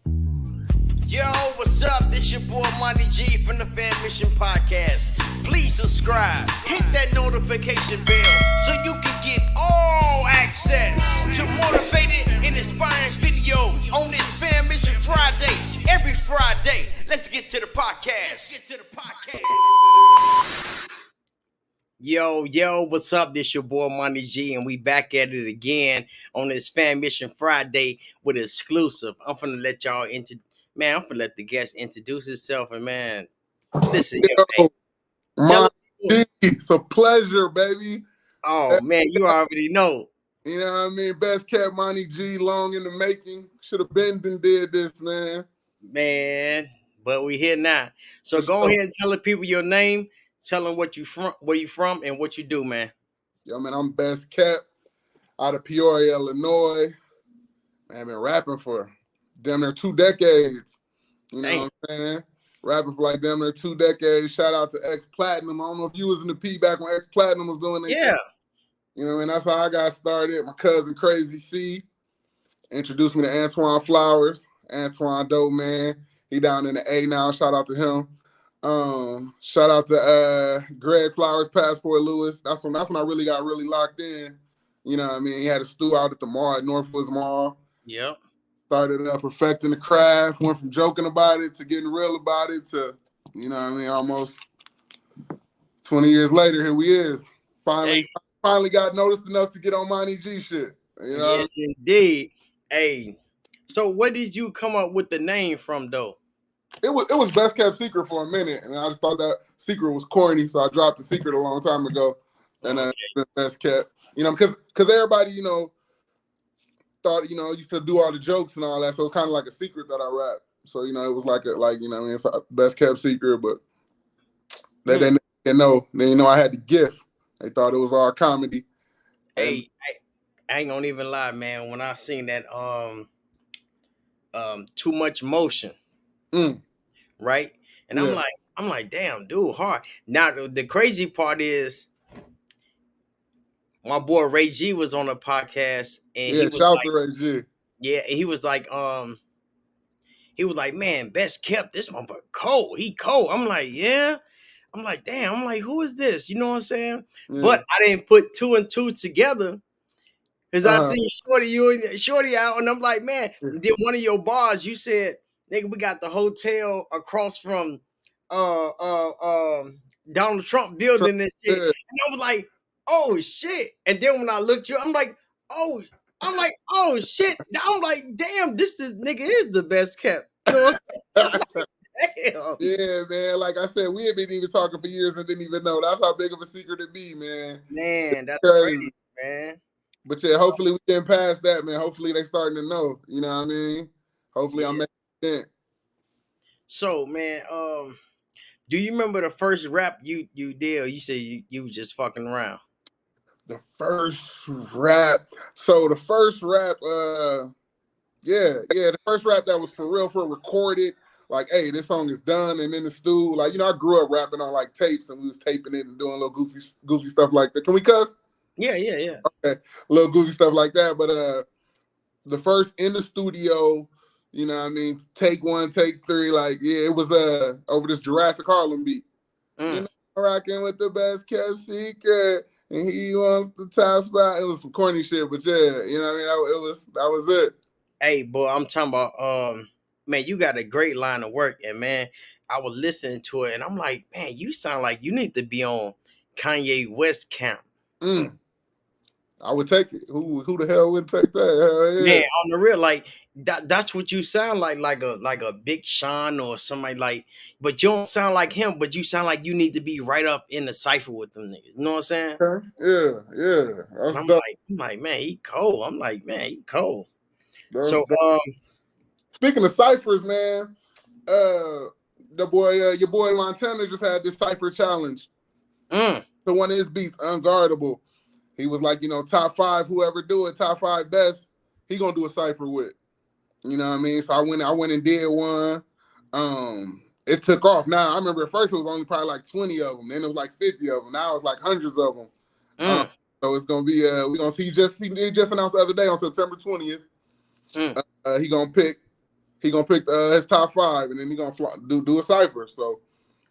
Yo, what's up? This your boy Monty G from the Fan Mission Podcast. Please subscribe, hit that notification bell so you can get all access to motivated and inspiring videos on this Fan Mission Friday. Every Friday. Let's get to the podcast. Yo, what's up? This your boy Monty G, and we back at it again on this Fan Mission Friday with an exclusive. I'm finna let the guest introduce himself, and man, listen here, man. Monty G, it's a pleasure, baby. Oh man, you already know. You know what I mean? Best kept Monty G, long in the making. Should have been and did this, man. Man, but we here now. So go ahead and tell the people your name, tell them where you from, and what you do, man. Yo, man, I'm Best Kept out of Peoria, Illinois. Man, I've been rapping for damn near 2 decades. You know what I'm saying? Rapping for like damn near 2 decades. Shout out to X Platinum. I don't know if you was in the P back when X Platinum was doing that. Yeah. You know, and that's how I got started. My cousin Crazy C introduced me to Antoine Flowers. Antoine dope, man. He down in the A now. Shout out to him. Shout out to Greg Flowers, Passport Lewis. That's when I really got locked in. You know what I mean? He had a stew out at the mall, at Northwoods Mall. Yep. Started perfecting the craft, went from joking about it to getting real about it to, you know what I mean, almost 20 years later, here we is. Finally got noticed enough to get on Monty G shit. You know? Yes, indeed. Hey, so where did you come up with the name from, though? It was Best Kept Secret for a minute, and I just thought that secret was corny, so I dropped the secret a long time ago, and Best Kept. You know, because everybody, you know, thought, you know, used to do all the jokes and all that, so it's kind of like a secret that I rap. So, you know, it was like you know, what I mean, it's a Best Kept Secret, but they didn't know. They didn't know I had the gift. They thought it was all comedy. Hey, I ain't gonna even lie, man. When I seen that Too Much Motion, right? And yeah. I'm like, damn, dude, hard. Now the crazy part is my boy Ray G was on a podcast, and he was shout like, to Ray G. Yeah, and he was like, man, Best Kept, this motherfucker cold. He cold. I'm like, yeah. I'm like, damn. I'm like, who is this? You know what I'm saying? Yeah. But I didn't put 2 and 2 together because I seen Shorty out, and I'm like, man. Then one of your bars, you said, nigga, we got the hotel across from Donald Trump building and shit. And I was like, oh shit. And then when I looked you, I'm like, oh shit. I'm like, damn, this nigga is the best kept. You know what I'm saying? Damn. Yeah, man. Like I said, we had been even talking for years and didn't even know. That's how big of a secret it be, man. Man, that's crazy, man. But yeah, hopefully we getting past that, man. Hopefully they starting to know. You know what I mean? Hopefully I'm making it. So, man, do you remember the first rap you did? Or you said you was just fucking around? The first rap. So the first rap, the first rap that was for real, recorded. Like, hey, this song is done, and in the stew, like, you know, I grew up rapping on like tapes, and we was taping it and doing little goofy stuff like that. Can we cuss? Yeah. Okay, little goofy stuff like that. But the first in the studio, you know what I mean, take 1, take 3, like, yeah, it was over this Jurassic Harlem beat. You know, rocking with the Best Kept Secret, and he wants the top spot. It was some corny shit, but yeah, you know what I mean, that was it. Hey, boy, I'm talking about man, you got a great line of work, and man, I was listening to it, and I'm like, man, you sound like you need to be on Kanye West camp. I would take it. Who the hell wouldn't take that? Hell yeah. Man, on the real, like that's what you sound like a Big Sean or somebody like. But you don't sound like him. But you sound like you need to be right up in the cipher with them niggas. You know what I'm saying? Okay. Yeah. I'm like, man, he cold. I'm like, man, he cold. So, speaking of ciphers, man, your boy Montana just had this cipher challenge. So one of his beats, Unguardable, he was like, you know, top 5, whoever do it, top 5 best, he gonna do a cipher with. You know what I mean? So I went and did one. It took off. Now I remember at first it was only probably like 20 of them, then it was like 50 of them. Now it's like hundreds of them. So it's gonna be we're gonna see. He just announced the other day on September 20th. He gonna pick he gonna pick his top 5, and then he gonna do a cipher. So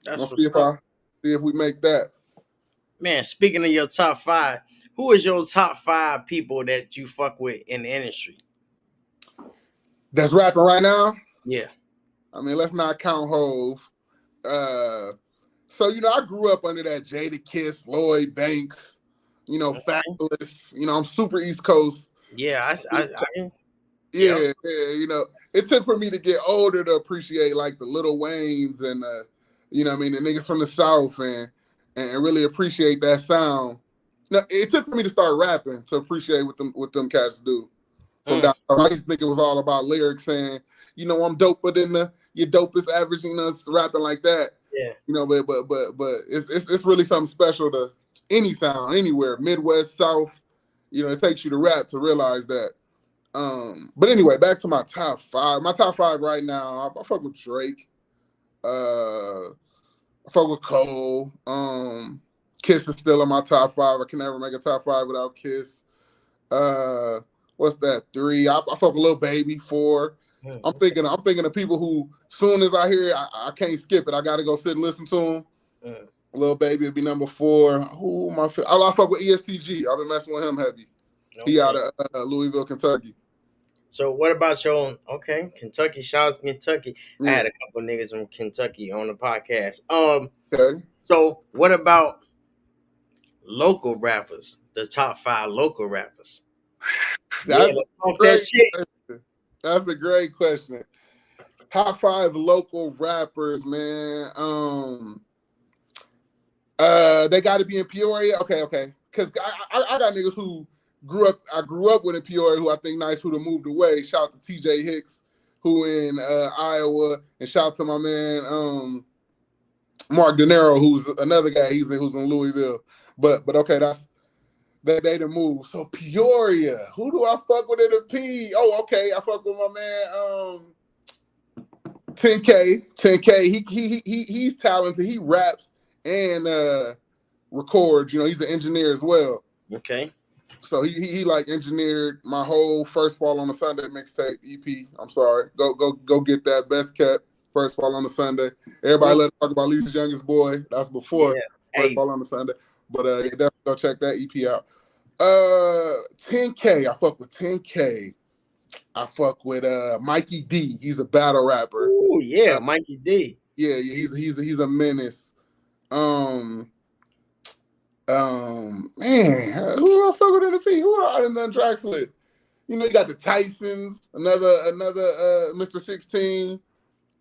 That's see if we make that. Man, speaking of your top 5, who is your top 5 people that you fuck with in the industry? That's rapping right now? Yeah. I mean, let's not count Hove. So, I grew up under that Jadakiss, Lloyd Banks, Fabulous. I'm super East Coast. Yeah, yeah, it took for me to get older to appreciate like the Lil Waynes and the niggas from the South and really appreciate that sound. No, it took for me to start rapping to appreciate what them cats do. From down, I used to think it was all about lyrics saying, I'm doper than your dopest average, rapping like that. Yeah. But it's really something special to any sound anywhere, Midwest, South. It takes you to rap to realize that. But anyway, back to my top 5. My top 5 right now, I fuck with Drake. I fuck with Cole. Kiss is still in my top 5. I can never make a top 5 without Kiss. What's that? 3. I fuck with Lil Baby. 4. I'm thinking of people who, soon as I hear it, I can't skip it. I gotta go sit and listen to them. Lil Baby would be number 4. Who my I fuck with ESTG. I've been messing with him heavy. Okay. He out of Louisville, Kentucky. So what about your own? Okay, Kentucky. Shout out to Kentucky. I had a couple niggas from Kentucky on the podcast. Okay. So what about local rappers? The top 5 local rappers. That's a great question. Top 5 local rappers, man. They got to be in Peoria. Okay. Because I got niggas who I grew up with in Peoria who I think nice who moved away. Shout out to TJ Hicks, who in Iowa, and shout out to my man Mark De Niro, who's another guy. Who's in Louisville. But okay, they done moved. So Peoria, who do I fuck with in the P? Oh, okay, I fuck with my man 10K. 10K. He's talented. He raps and records. He's an engineer as well. Okay. So he like engineered my whole First Fall on a Sunday mixtape EP. I'm sorry. Go get that. Best kept First Fall on a Sunday. Everybody let us talk about Lisa's Youngest Boy. That's before First Fall on a Sunday. But definitely go check that EP out. 10K. I fuck with 10K. I fuck with Mikey D. He's a battle rapper. Oh yeah, Mikey D. Yeah, he's a menace. Man, who do I fuck with in the P? Who are in the tracks with? You got the Tysons, another Mr. 16.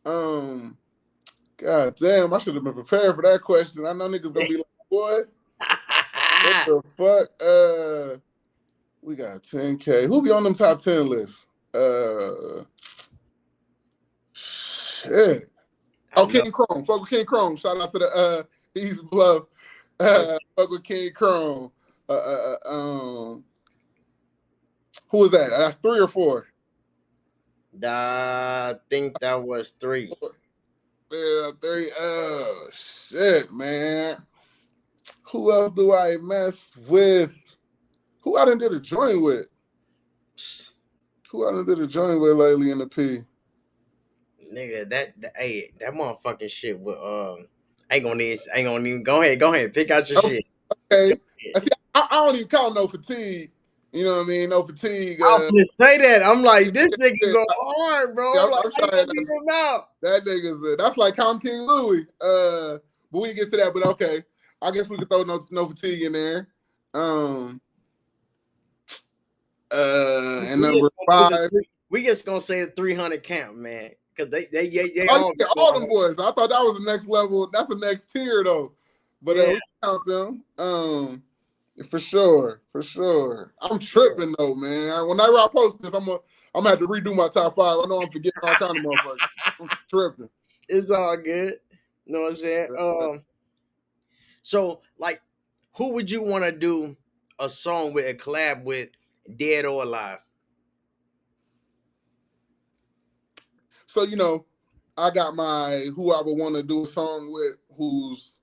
God damn, I should have been prepared for that question. I know niggas gonna be like, boy, what the fuck? We got 10K. Who be on them top 10 lists? Shit. Oh, King Chrome. Fuck with King Chrome. Shout out to the East Bluff. Fuck with King Chrome. Who is that? That's 3 or 4? I think that was 3. Yeah, 3. Oh shit, man. Who else do I mess with? Who I done did a joint with? Who I done did a joint with lately in the P? Nigga, that motherfucking shit with ain't gonna even go ahead, pick out your shit. Okay. See, I don't even count no fatigue. You know what I mean? No fatigue. I was gonna say that. I'm like, this nigga go hard, bro. Yeah, I'm trying to leave him out. That nigga's that's like Count King Louis. But we get to that, but okay. I guess we could throw no fatigue in there. And number 5. We just gonna say the 300 count, man. Cause they all them boys. I thought that was the next level. That's the next tier though. But we count them. For sure. I'm tripping though, man. Whenever I post this, I'm gonna have to redo my top 5. I know I'm forgetting all kind of motherfuckers. I'm tripping. It's all good. You know what I'm saying? So like, who would you want to do a song with, a collab with, dead or alive? So, I got my who I would want to do a song with, who's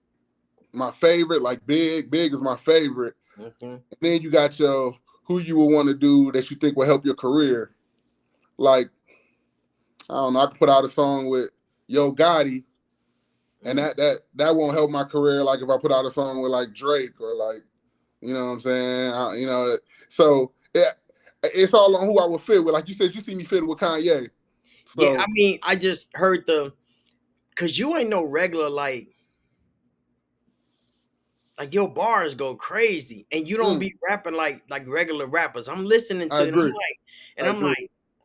my favorite, like Big. Big is my favorite. Mm-hmm. And then you got your who you would want to do that you think will help your career. Like, I don't know. I could put out a song with Yo Gotti, and that won't help my career. Like if I put out a song with like Drake or like, you know what I'm saying? So it's all on who I would fit with. Like you said, you see me fit with Kanye. So, yeah, I mean, I just heard because you ain't no regular like your bars go crazy, and you don't be rapping like regular rappers. I'm listening to it,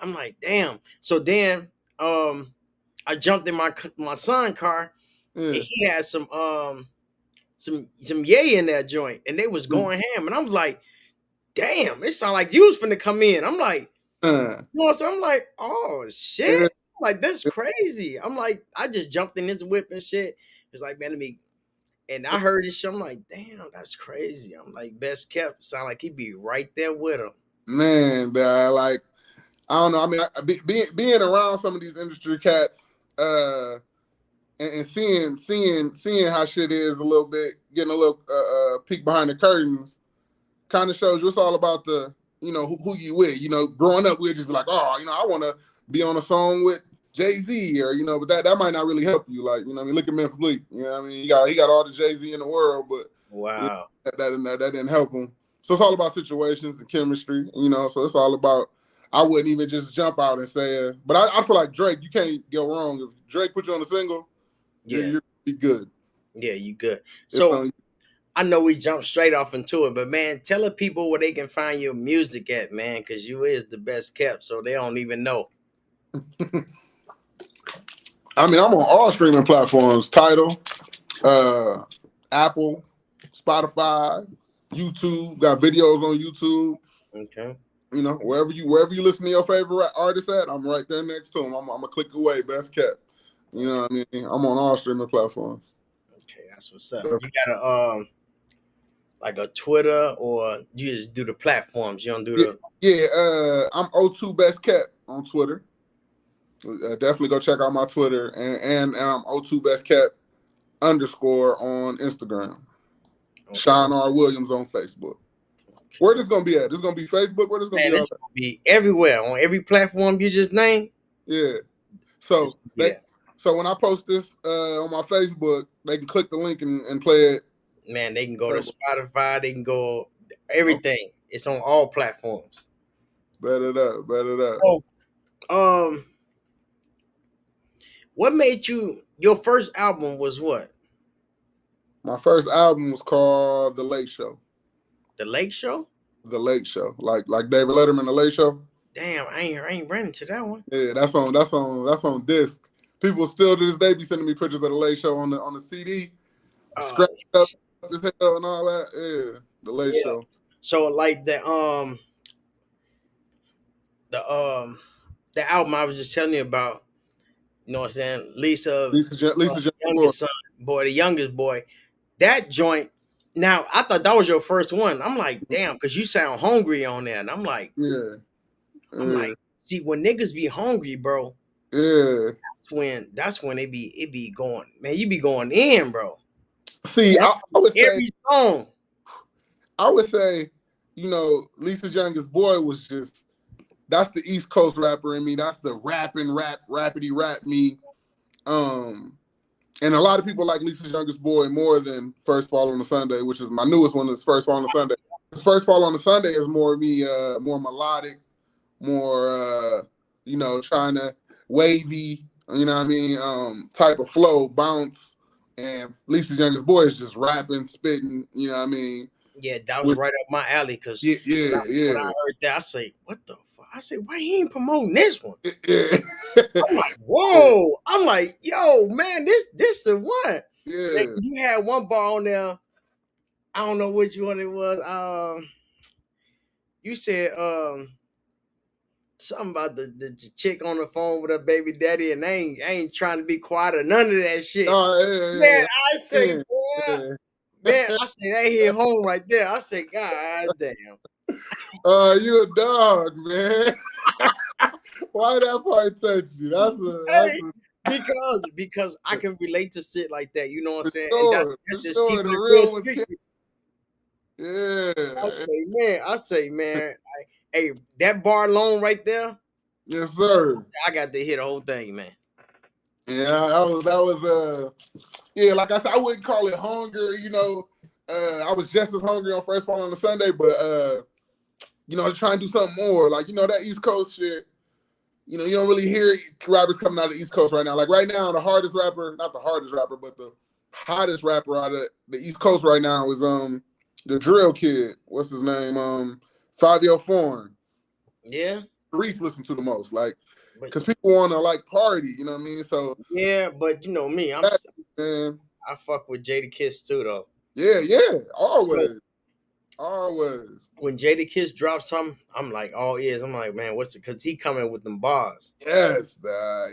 I'm like, damn. So then, I jumped in my son's car, and he had some Ye in that joint, and they was going ham, and I was like, damn, it sounded like you was finna come in. I'm like, you know what I'm saying? I'm like, oh shit. I'm like, that's crazy. I'm like, I just jumped in this whip and shit. It's like, man, and I heard this shit. I'm like, damn, that's crazy. I'm like, Best Kept sound like he be right there with him. Man, like, I don't know. I mean, being around some of these industry cats, and seeing how shit is a little bit, getting a little peek behind the curtains, kind of shows you it's all about the, who you with. Growing up, we'd just be like, oh, I want to be on a song with Jay-Z, or but that might not really help you. Like, I mean, look at Memphis Bleek. You know what I mean? He got all the Jay-Z in the world, but wow, that didn't help him. So it's all about situations and chemistry. So it's all about. I wouldn't even just jump out and say, but I feel like Drake, you can't go wrong. If Drake put you on a single, you're be good. Yeah, you good. So I know we jumped straight off into it, but man, tell the people where they can find your music at, man, because you is the Best Kept, so they don't even know. I mean, I'm on all streaming platforms: Tidal, Apple, Spotify, YouTube. Got videos on YouTube. Okay. Wherever you listen to your favorite artist at, I'm right there next to them. I'm a click away. Best Kept. You know what I mean? I'm on all streaming platforms. Okay, that's what's up. You got a like a Twitter, or you just do the platforms? You don't do the. Yeah. I'm O2 Best Kept on Twitter. Definitely go check out my Twitter, and O2 Best Kept _ on Instagram. Okay. Sean R. Williams on Facebook. Okay. Where this gonna be at? This gonna be Facebook? Where this gonna be? It's gonna be everywhere, on every platform you just named. Yeah. So so when I post this on my Facebook, they can click the link and play it. Man, they can go to Spotify. They can go everything. It's on all platforms. Bet it up. Oh, what made your first album was what? My first album was called The Late Show. The Late Show? The Late Show. Like David Letterman, The Late Show. Damn, I ain't running to that one. Yeah, that's on disc. People still to this day be sending me pictures of The Late Show on the CD. Scratched up his hell and all that. Yeah. The Late Show. So like the album I was just telling you about, you know what I'm saying? Lisa youngest boy, the youngest boy. That joint. Now I thought that was your first one. I'm like, damn, because you sound hungry on there, and I'm like, I'm like, see, when niggas be hungry, bro. Yeah. That's when it be going, man. You be going in, bro. See, I would say every song. I would say, Lisa's youngest boy was just. That's the East Coast rapper in me. That's the rappity rap me. And a lot of people like Lisa's youngest boy more than First Fall on a Sunday, which is my newest one. Is First Fall on a Sunday. First Fall on a Sunday is more me, more melodic, more trying to wavy, you know what I mean, type of flow, bounce. And Lisa's youngest boy is just rapping, spitting, you know what I mean. Yeah, that was right up my alley. Cause when I heard that, I say, what the fuck? I said, why he ain't promoting this one? Yeah. I'm like, whoa. I'm like, yo, man, this the one. Yeah. Like, you had one bar on there. I don't know which one it was. You said something about the chick on the phone with her baby daddy, and I ain't trying to be quiet or none of that shit. Oh, man, I say, boy. Man, I say that hit home right there. I say, God damn. You a dog, man. Why that part touch you? Because I can relate to shit like that. You know what I'm saying? Sure, and that's sure. The real ones. Yeah. I say, man, hey, that bar alone right there, Yes, sir. I got to hear the whole thing, man. Yeah, that was yeah, like I said, I wouldn't call it hunger, you know. I was just as hungry on First Fall on a Sunday, but you know, I was trying to do something more. Like, you know, that East Coast shit, you know, you don't really hear rappers coming out of the East Coast right now. Like right now, the hardest rapper, not the hardest rapper, but the hottest rapper out of the East Coast right now is the drill kid. What's his name? Fivio Foreign. Yeah. Reese listened to the most, like, because people want to like party, you know what I mean? So yeah, but you know me, I fuck with Jadakiss too, though. Yeah, always. Always. When Jadakiss drops something, I'm like all ears. I'm like, man, what's it? Because he coming with them bars. Yes,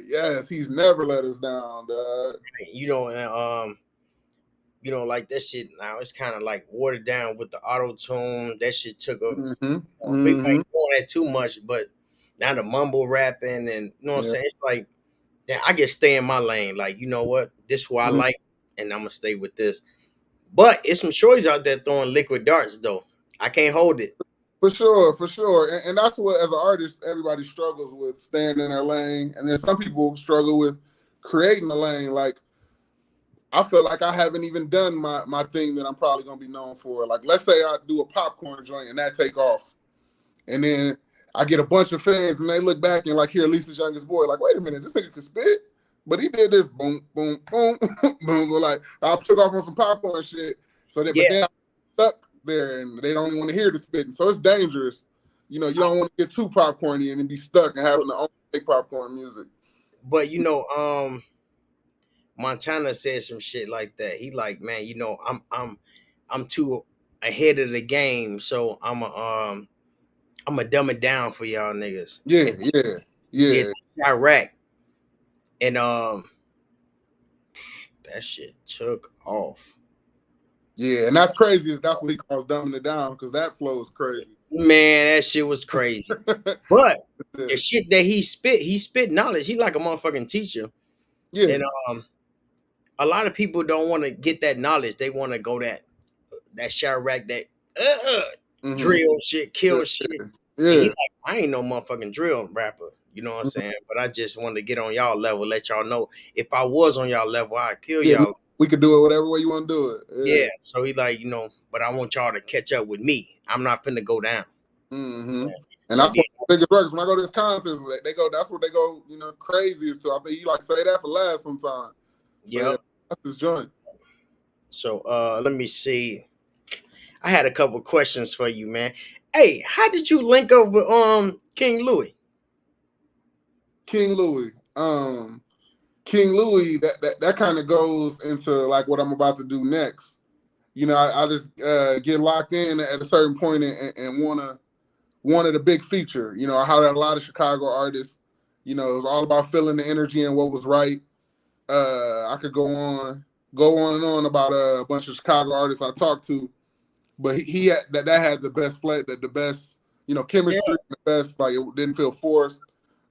yes, he's never let us down, dog. You know, you know, like that shit now, it's kind of like watered down with the auto tune. That shit took a people ain't doing that too much, but now the mumble rapping and you know what I'm saying? It's like, yeah, I just stay in my lane. Like, you know what? This is what I like, and I'm gonna stay with this. But it's some shorties out there throwing liquid darts though. I can't hold it. For sure. And that's what, as an artist, everybody struggles with, staying in their lane. And then some people struggle with creating a lane. Like, I feel like I haven't even done my thing that I'm probably going to be known for. Like, let's say I do a popcorn joint and that take off. And then I get a bunch of fans and they look back and like hear Lisa's youngest boy. Like, wait a minute, this nigga can spit? But he did this, boom, boom, boom, boom. Like, I took off on some popcorn shit. So that, but then I'm stuck there and they don't even want to hear the spitting. So it's dangerous. You know, you don't want to get too popcorny and be stuck and having to only make popcorn music. But you know, Montana said some shit like that. He like, man, you know, I'm too ahead of the game, so I'm a dumb it down for y'all niggas. Yeah. Iraq. And that shit took off. Yeah, and that's crazy. That's what he calls dumbing it down, because that flow is crazy. Man, that shit was crazy. But the shit that he spit knowledge. He like a motherfucking teacher. Yeah. And a lot of people don't want to get that knowledge. They want to go that Chirac, that drill shit, kill shit. Yeah. He like, I ain't no motherfucking drill rapper. You know what I'm saying? But I just wanted to get on y'all level, let y'all know if I was on y'all level, I'd kill y'all. We could do it whatever way you want to do it. Yeah. So he like, you know, but I want y'all to catch up with me. I'm not finna go down. And that's what the biggest records. When I go to his concerts, they go. That's what they go. You know, craziest to. I think he like say that for last sometimes. Yeah, that's his joint. So let me see. I had a couple questions for you, man. Hey, how did you link up with King Louis? King Louis, that kind of goes into like what I'm about to do next. You know, I just get locked in at a certain point and wanted a big feature. You know, I had a lot of Chicago artists. You know, it was all about feeling the energy and what was right. I could go on and on about a bunch of Chicago artists I talked to, but he had that had the best flat, the best, you know, chemistry, the best, like it didn't feel forced.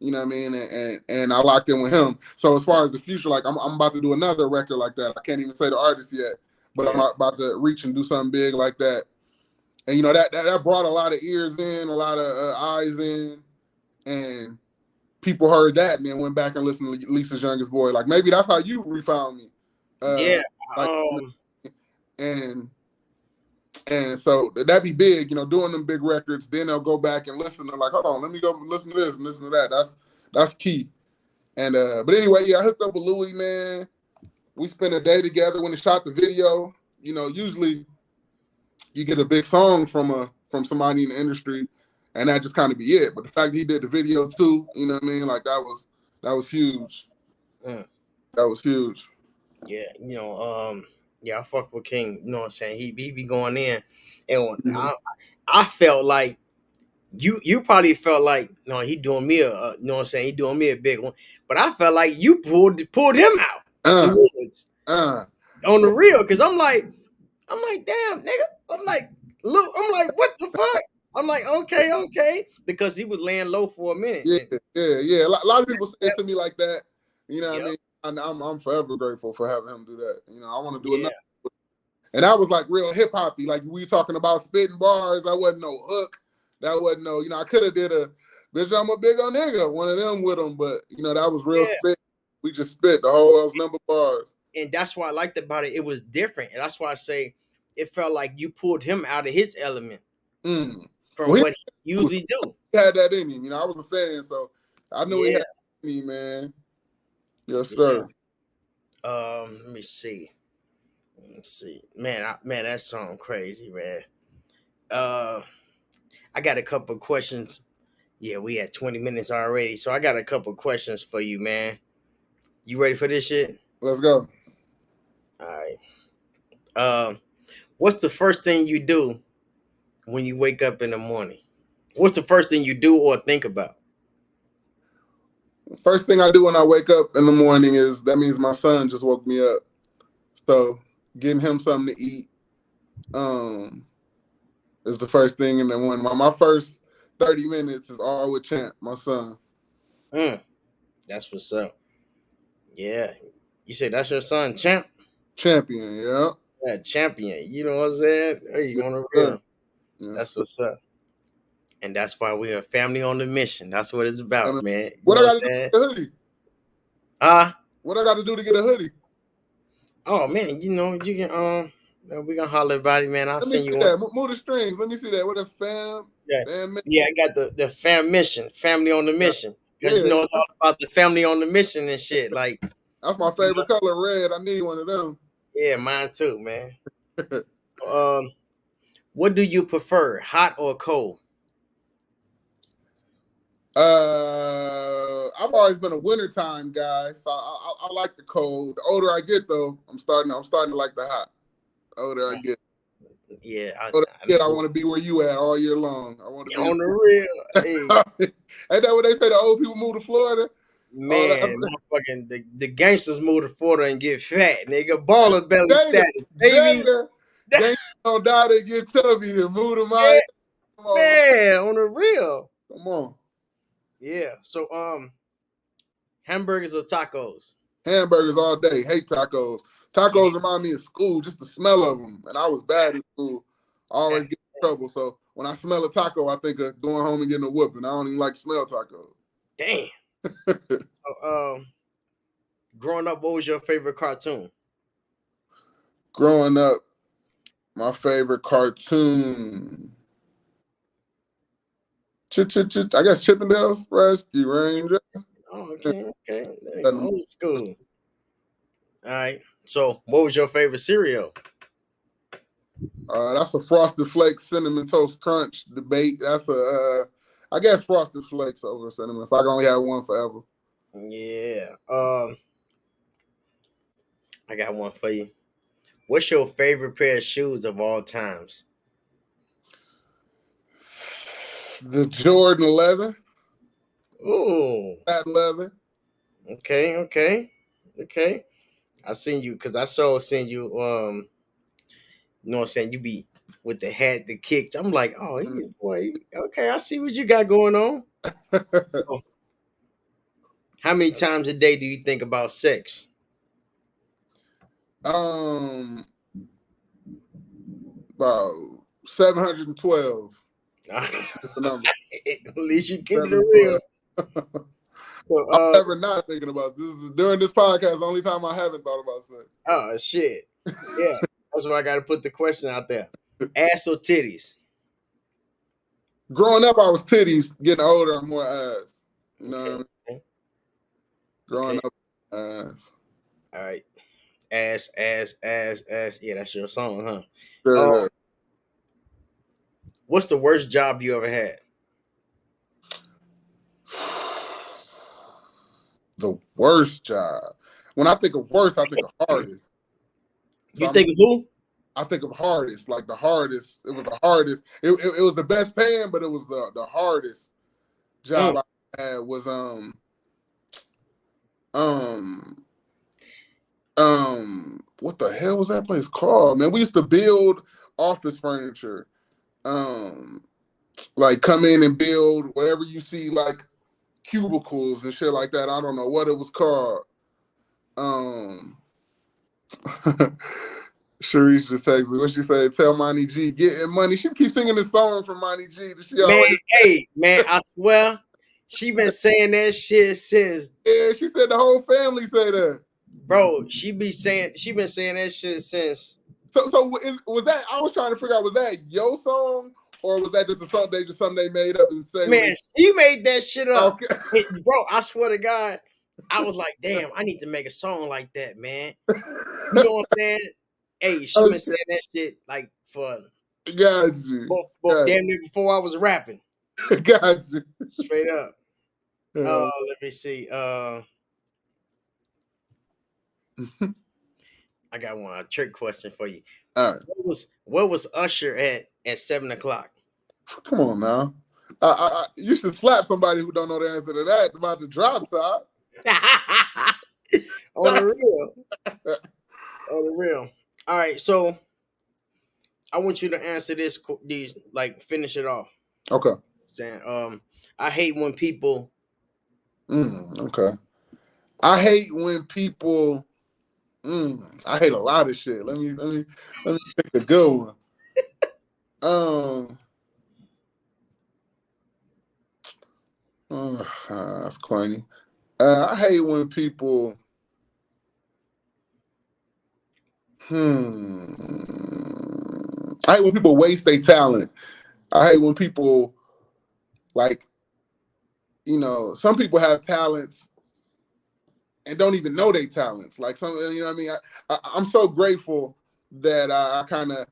You know what I mean? And I locked in with him. So as far as the future, like I'm about to do another record like that. I can't even say the artist yet, but I'm about to reach and do something big like that. And you know that brought a lot of ears in, a lot of eyes in, and people heard that and then went back and listened to Lisa's Youngest Boy. Like maybe that's how you refound me. And so that'd be big, you know, doing them big records. Then they'll go back and listen. They're like, hold on, let me go listen to this and listen to that. That's key. And but anyway, yeah, I hooked up with Louis, man. We spent a day together when he shot the video. You know, usually you get a big song from somebody in the industry, and that just kind of be it. But the fact that he did the video too, you know what I mean? Like that was huge. That was huge. Yeah, you know, yeah, I fuck with King. You know what I'm saying? He be going in, and I felt like you probably felt like no, he doing me you know what I'm saying? He doing me a big one, but I felt like you pulled him out the woods on the real, because I'm like, damn, nigga. I'm like, look, I'm like, what the fuck? I'm like, okay, because he was laying low for a minute. Yeah. A lot of people say it to me like that. You know what I mean? And I'm forever grateful for having him do that. You know, I want to do another. And that was like real hip hoppy. Like we talking about spitting bars. That wasn't no hook. That wasn't no. You know, I could have did a bitch, I'm a big old nigga. One of them with him, but you know that was real Yeah. spit. We just spit the whole those number bars. And that's why I liked about it. It was different, and that's why I say it felt like you pulled him out of his element from what he usually do. He had that in him. You know, I was a fan, so I knew he had me, man. Yes, sir. Let me see. Man, that song crazy, man. I got a couple of questions. Yeah, we had 20 minutes already, so I got a couple of questions for you, man. You ready for this shit? Let's go. All right. What's the first thing you do when you wake up in the morning? What's the first thing you do or think about? First thing I do when I wake up in the morning is that means my son just woke me up. So getting him something to eat is the first thing in the morning. My first 30 minutes is all with Champ, my son. That's what's up. Yeah. You say that's your son, Champ? Champion, yeah. Yeah, champion. You know what I'm saying? Hey, you on the real. Yes, that's what's up. And that's why we're a family on the mission. That's what it's about, man. What I got to do to get a hoodie? What I got to do to get a hoodie? Oh man, you know, you can we gonna holler about it, man. I'll send you one. Move the strings. Let me see that. What is fam? Yeah, I got the fam mission, family on the mission. Because you know it's all about the family on the mission and shit. Like that's my favorite color, red. I need one of them. Yeah, mine too, man. What do you prefer, hot or cold? I've always been a wintertime guy, so I like the cold. The older I get, though, I'm starting to like the hot. The older I get. Yeah, I want to be where you at all year long. I want to be on the real. Hey. Ain't that what they say? The old people move to Florida. Man, fucking the gangsters move to Florida and get fat. Nigga, baller belly status, baby. Gangsters don't die, they get chubby and move to my man on the real. Come on. Yeah. So hamburgers or tacos? Hamburgers all day. Hate tacos. Tacos remind me of school, just the smell of them. And I was bad in school. I always get in trouble. So when I smell a taco, I think of going home and getting a whooping. I don't even like to smell tacos. Damn. So, growing up, what was your favorite cartoon? Growing up, my favorite cartoon. I guess Chippendales Rescue Ranger. Oh, okay. Old school. All right. So, what was your favorite cereal? That's a Frosted Flakes Cinnamon Toast Crunch debate. That's I guess Frosted Flakes over cinnamon. If I can only have one forever. Yeah. I got one for you. What's your favorite pair of shoes of all times? The Jordan 11. Ooh. That leather. Okay. I seen you because I seen you. You know what I'm saying? You be with the hat, the kicks. I'm like, oh, boy. Okay, I see what you got going on. So, how many times a day do you think about sex? About 712. That's the number. At least you keep it real. So, I'm never not thinking about this. During this podcast, the only time I haven't thought about sex. Oh shit! Yeah, that's why I got to put the question out there. Ass or titties? Growing up, I was titties. Getting older, I'm more ass. You know what I mean? Growing up, ass. All right. Ass. Yeah, that's your song, huh? Sure. What's the worst job you ever had? The worst job. When I think of worst, I think of hardest. So you think of who? I think of hardest, like the hardest. It was the hardest. It was the best paying, but it was the hardest job I had was what the hell was that place called? Man, we used to build office furniture. Like come in and build whatever you see, like cubicles and shit like that. I don't know what it was called. Sharice just texted me. What she say? Tell Monty G getting money. She keeps singing this song from Monty G. Man, I swear, She been saying that shit since. Yeah, she said the whole family say that. Bro, she been saying that shit since. So was that? I was trying to figure out, was that your song or was that just something they made up and say? Man, she made that shit up. Okay. Bro, I swear to God, I was like, damn, I need to make a song like that, man. You know what I'm saying? Hey, she been saying that shit like for Got you. Damn near before I was rapping. Got you. Straight up. Let me see. I got a trick question for you. All right. What was Usher at 7:00? Come on now. You should slap somebody who don't know the answer to that about the drop top. On the real. On the real. All right, so I want you to answer these, like finish it off. Okay. Saying, I hate when people. Okay. I hate when people. I hate a lot of shit. Let me pick a good one. That's corny. I hate when people. I hate when people waste their talent. I hate when people, like, some people have talents and don't even know they talents. Like some, you know what I mean? I'm so grateful that I kind of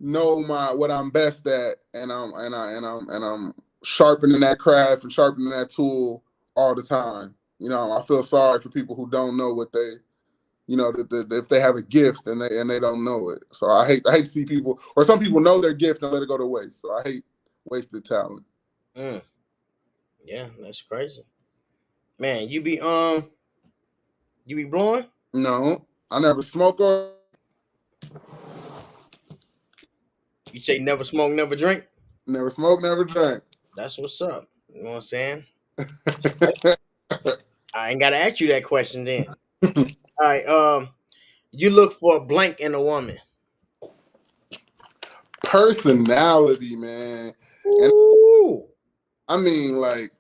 know what I'm best at, and I'm sharpening that craft and sharpening that tool all the time. I feel sorry for people who don't know what they, if they have a gift and they don't know it. So I hate to see people, or some people know their gift and let it go to waste. So I hate wasted talent. Yeah, that's crazy. Man, you be blowing? No, I never smoke or. You say never smoke, never drink? Never smoke, never drink. That's what's up. You know what I'm saying? I ain't gotta ask you that question then. All right. You look for a blank in a woman. Personality, man. Ooh. And I mean, like,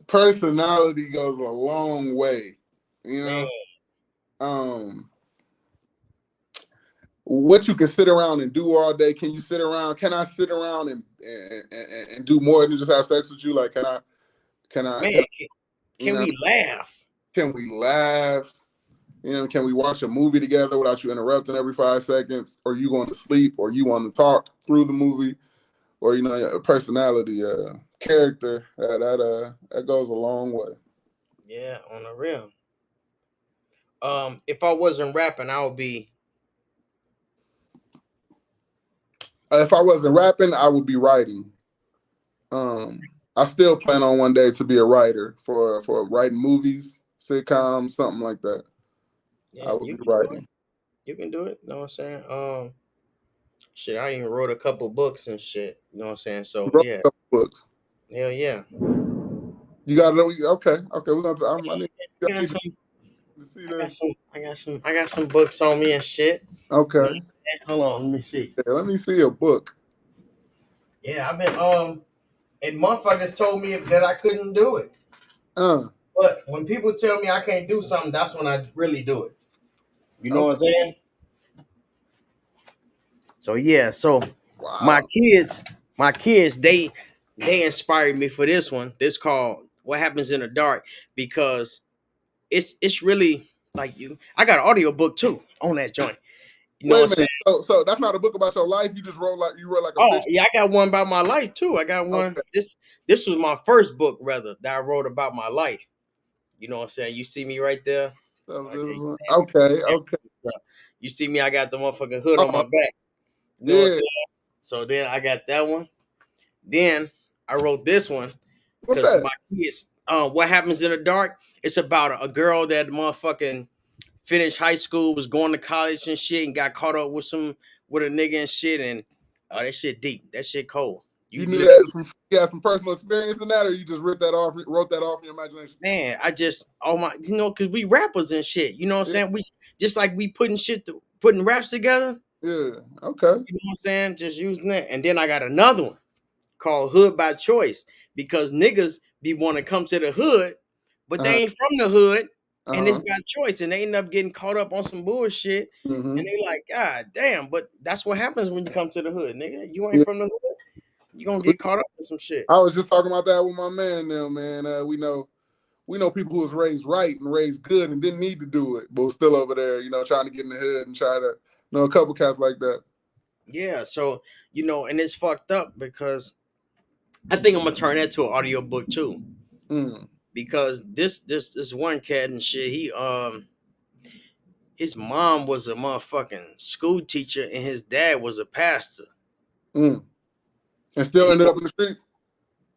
personality goes a long way. What you can sit around and do all day. Can I sit around and do more than just have sex with you? Like, can I? Man, can we laugh? Can we laugh? Can we watch a movie together without you interrupting every 5 seconds? Or you going to sleep? Or you want to talk through the movie? Or personality, character that goes a long way. Yeah, on the real. If I wasn't rapping, I would be. If I wasn't rapping, I would be writing. I still plan on one day to be a writer for writing movies, sitcoms, something like that. Yeah, I would be writing. You can do it. You know what I'm saying? Shit, I even wrote a couple books and shit. You know what I'm saying? So yeah, a couple books. Hell yeah. You gotta know. Okay. We're gonna. I got some books on me and shit. Okay. Hold on, let me see. Yeah, let me see a book. Yeah, I've been and motherfuckers told me that I couldn't do it. But when people tell me I can't do something, that's when I really do it. You know what I'm saying? So yeah, wow. my kids, they inspired me for this one. This called What Happens in the Dark, because it's really like I got an audio book too on that joint. You know Wait a minute. So that's not a book about your life. You just wrote like a fiction? Yeah, I got one about my life too. I got one. Okay. This was my first book, rather, that I wrote about my life. You know what I'm saying? You see me right there. Okay. You see me? I got the motherfucking hood on my back. You know what I'm saying? So then I got that one. Then I wrote this one because my kids. What Happens in the Dark? It's about a girl that motherfucking finished high school, was going to college and shit, and got caught up with a nigga and shit, and that shit deep. That shit cold. You knew that you had some personal experience in that, or you just wrote that off in your imagination? Man, I just because we rappers and shit. You know what I'm saying? We just like we putting raps together. Yeah. Okay. You know what I'm saying? Just using it. And then I got another one called Hood by Choice, because niggas be want to come to the hood, but they ain't from the hood, and it's by choice, and they end up getting caught up on some bullshit, and they like, God damn, but that's what happens when you come to the hood, nigga. You ain't from the hood, you gonna get caught up in some shit. I was just talking about that with my man now, man. We know people who was raised right and raised good and didn't need to do it, but was still over there, trying to get in the hood and try to, a couple cats like that. Yeah, so and it's fucked up because I think I'm gonna turn that to an audiobook too. Because this one cat and shit, he his mom was a motherfucking school teacher and his dad was a pastor. And still ended up in the streets.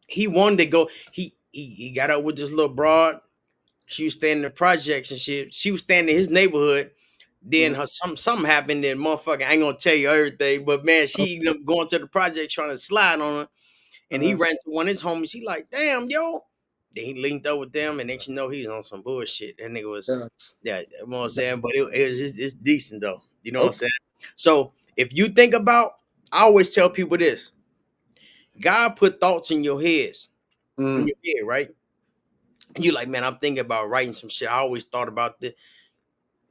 He wanted to go. He got up with this little broad. She was staying in the projects and shit. She was staying in his neighborhood. Then something happened. Then motherfucker, I ain't gonna tell you everything, but man, she ended up going to the project trying to slide on her, and he ran to one of his homies. He like, damn, yo. Then he linked up with them, and then he was on some bullshit. That nigga was, you know what I'm saying? But it's decent though. You know what I'm saying? So if you think about, I always tell people this: God put thoughts in your heads, in your head, right? And you like, man, I'm thinking about writing some shit. I always thought about this.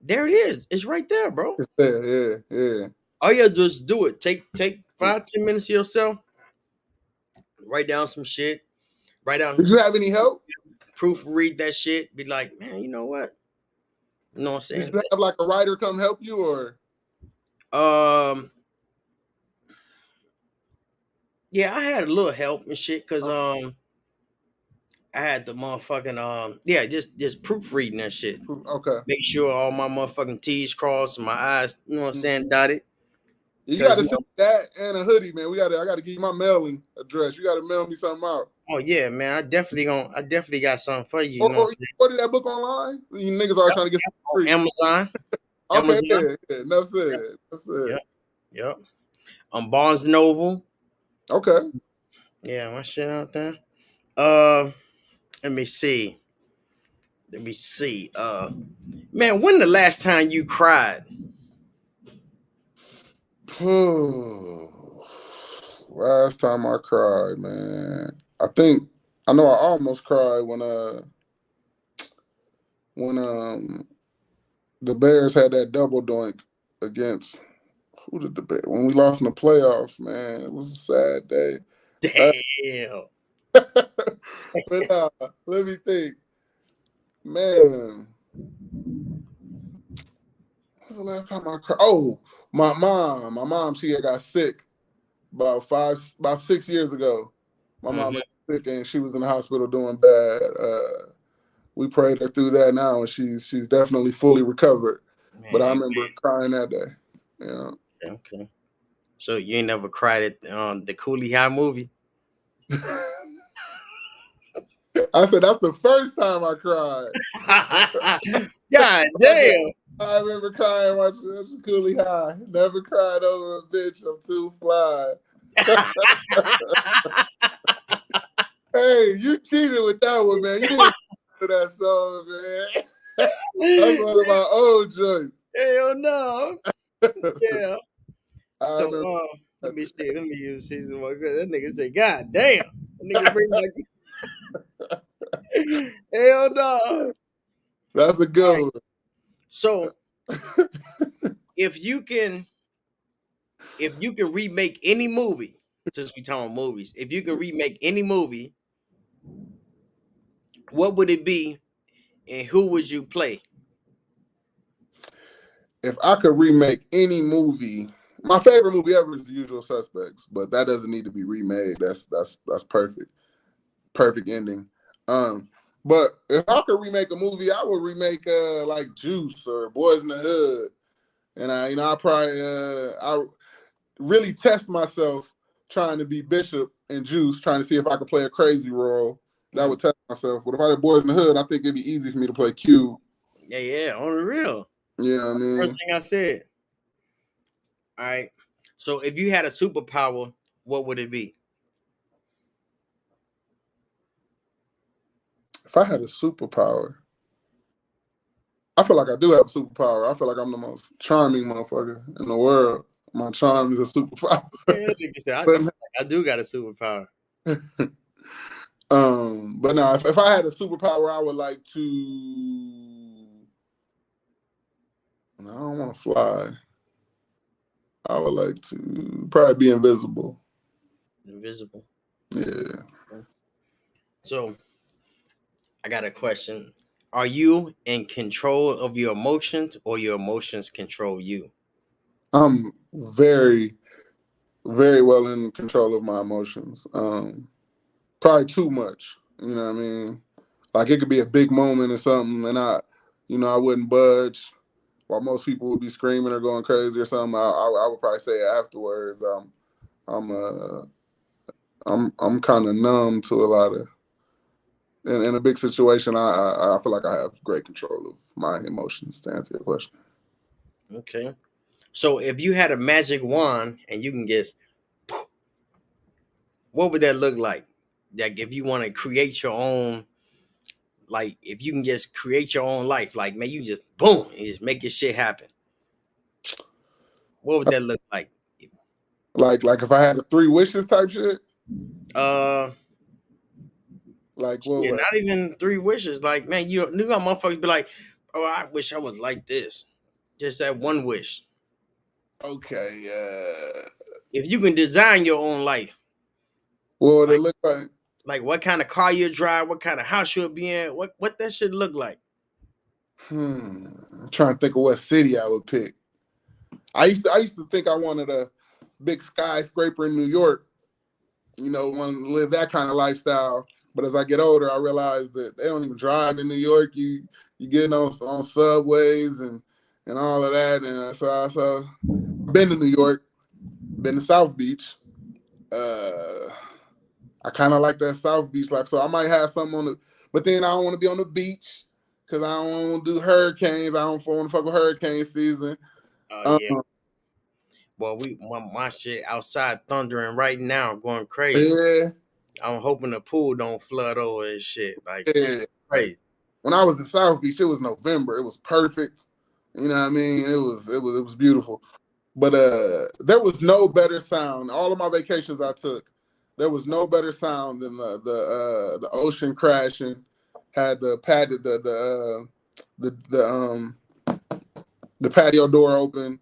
There it is. It's right there, bro. It's there, yeah. All you just do it. Take 5-10 minutes of yourself. Write down some shit. Write down. Did you have any help? Proofread that shit. Be like, man, you know what? You know what I'm saying? Did you have like a writer come help you, or? Yeah, I had a little help and shit because I had the motherfucking just proofreading that shit. Okay. Make sure all my motherfucking T's crossed and my I's, you know what I'm saying, dotted. You gotta send that and a hoodie, man. I gotta give you my mailing address. You gotta mail me something out. Oh yeah, man. I definitely got something for you. You ordered that book online? You niggas are trying to get free. Amazon. Okay, yeah. Enough said. Yep. Barnes and Noble. Okay. Yeah, my shit out there. Let me see. Man, when the last time you cried? Last time I cried, man. I know I almost cried when the Bears had that double doink against who did the Bears? When we lost in the playoffs, man. It was a sad day. Damn. But let me think. Man. When was the last time I cried? Oh, my mom, she had got sick about 6 years ago. My mom got sick and she was in the hospital doing bad. We prayed her through that now, and she's definitely fully recovered. Man, but I remember crying that day. Yeah. Okay. So you ain't never cried at the Cooley High movie? I said that's the first time I cried. God damn. I remember crying watching Cooley High. Never cried over a bitch. I'm too fly. Hey, you cheated with that one, man. You didn't do that song, man. That's one of my old joints. Hell no. Yeah. So let me see. Let me use season one. That nigga say, God damn. That nigga bring back. Hell no. That's a good one. So if you can remake any movie, just we talking movies, if you can remake any movie, what would it be and who would you play? If I could remake any movie, my favorite movie ever is The Usual Suspects, but that doesn't need to be remade. That's perfect. Perfect ending. But if I could remake a movie, I would remake like Juice or Boys in the Hood. And I probably I really test myself trying to be Bishop and Juice, trying to see if I could play a crazy role. That would test myself. But if I did Boys in the Hood, I think it'd be easy for me to play Q. Yeah, on the real. You know what I mean? First thing I said. All right. So if you had a superpower, what would it be? If I had a superpower, I feel like I do have a superpower. I feel like I'm the most charming motherfucker in the world. My charm is a superpower. I do got a superpower. But now if I had a superpower, I would like to. I don't want to fly. I would like to probably be invisible. Invisible. Yeah. So I got a question. Are you in control of your emotions or your emotions control you? I'm very, very well in control of my emotions. Probably too much. You know what I mean? Like it could be a big moment or something, and I wouldn't budge. While most people would be screaming or going crazy or something, I would probably say afterwards. I'm uh I'm kind of numb to a lot of. In a big situation, I feel like I have great control of my emotions. To answer your question. Okay. So if you had a magic wand and you can guess, what would that look like? Like if you want to create your own, like if you can just create your own life, like man, you just boom, and just make your shit happen. What would that look like? Like if I had a 3 wishes type shit. Uh, Like yeah, what? not even 3 wishes. Like man, you knew how motherfuckers be like, oh, I wish I was like this. Just that one wish. Okay. If you can design your own life, What would it like look like? what kind of car you drive, what kind of house you'll be in, what that should look like. I'm trying to think of what city I would pick. I used to think I wanted a big skyscraper in New York. Want to live that kind of lifestyle. But as I get older, I realize that they don't even drive in New York. You getting on subways and all of that. And so I've been to New York, been to South Beach. Uh, I kind of like that South Beach life, so I might have something on the. But then I don't want to be on the beach because I don't want to do hurricanes. I don't want to fuck with hurricane season. Oh Um, yeah. Well, my shit outside thundering right now, going crazy. yeah, I'm hoping the pool don't flood over and shit. Like this yeah. Like crazy. when I was in South Beach, it was November. It was perfect. You know what I mean? It was beautiful. But there was no better sound. All of my vacations I took, there was no better sound than the ocean crashing. Had the pad the patio door open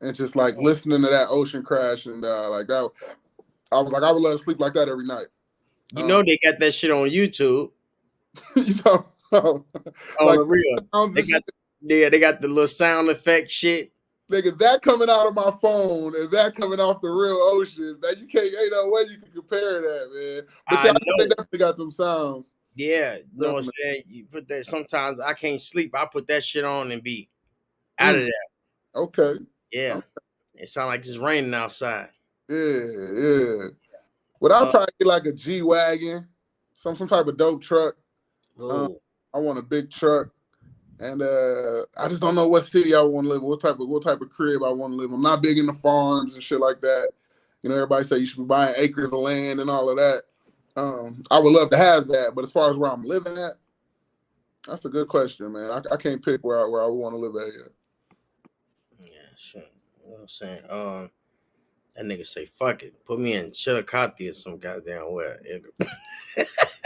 and just like listening to that ocean crash and like that. I was like, I would let her sleep like that every night. You know they got that shit on YouTube. So, On like the real, sounds they and got shit. they got the little sound effect shit. Nigga, that coming out of my phone and that coming off the real ocean, man, ain't no way you can compare that, man. But I yeah, they know. definitely got them sounds. Yeah, you know what I'm Definitely. saying. You put that. Sometimes I can't sleep. I put that shit on and be out of Mm, there. okay. Yeah, Oh, it sound like it's raining outside. yeah. Would I Uh, probably get like a G wagon, some type of dope truck? Um, oh, I want a big truck. And I just don't know what city I want to live in, what type of crib I want to live in. I'm not big into farms and shit like that. Everybody say you should be buying acres of land and all of that. I would love to have that, but as far as where I'm living at, that's a good question, man. I can't pick where I want to live at yet. yeah, sure. You know what I'm saying? That nigga say, fuck it. Put me in Chillicothe or some goddamn where.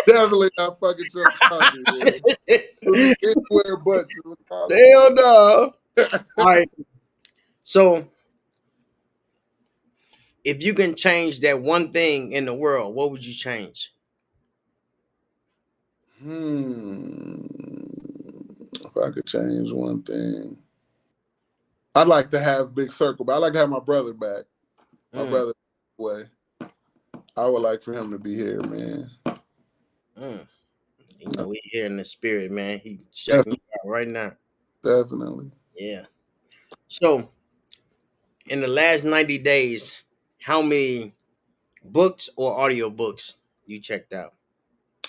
Definitely not fucking Chillicothe, man. Put me anywhere but Chillicothe. Hell no. All right. So, if you can change that one thing in the world, what would you change? If I could change one thing, I'd like to have Big Circle, but I'd like to have my brother back. My Mm, brother way. I would like for him to be here, man. mm. You know, we here in the spirit, man. He checking Definitely. you out right now. Definitely. Yeah. So, in the last 90 days, how many books or audio books you checked out?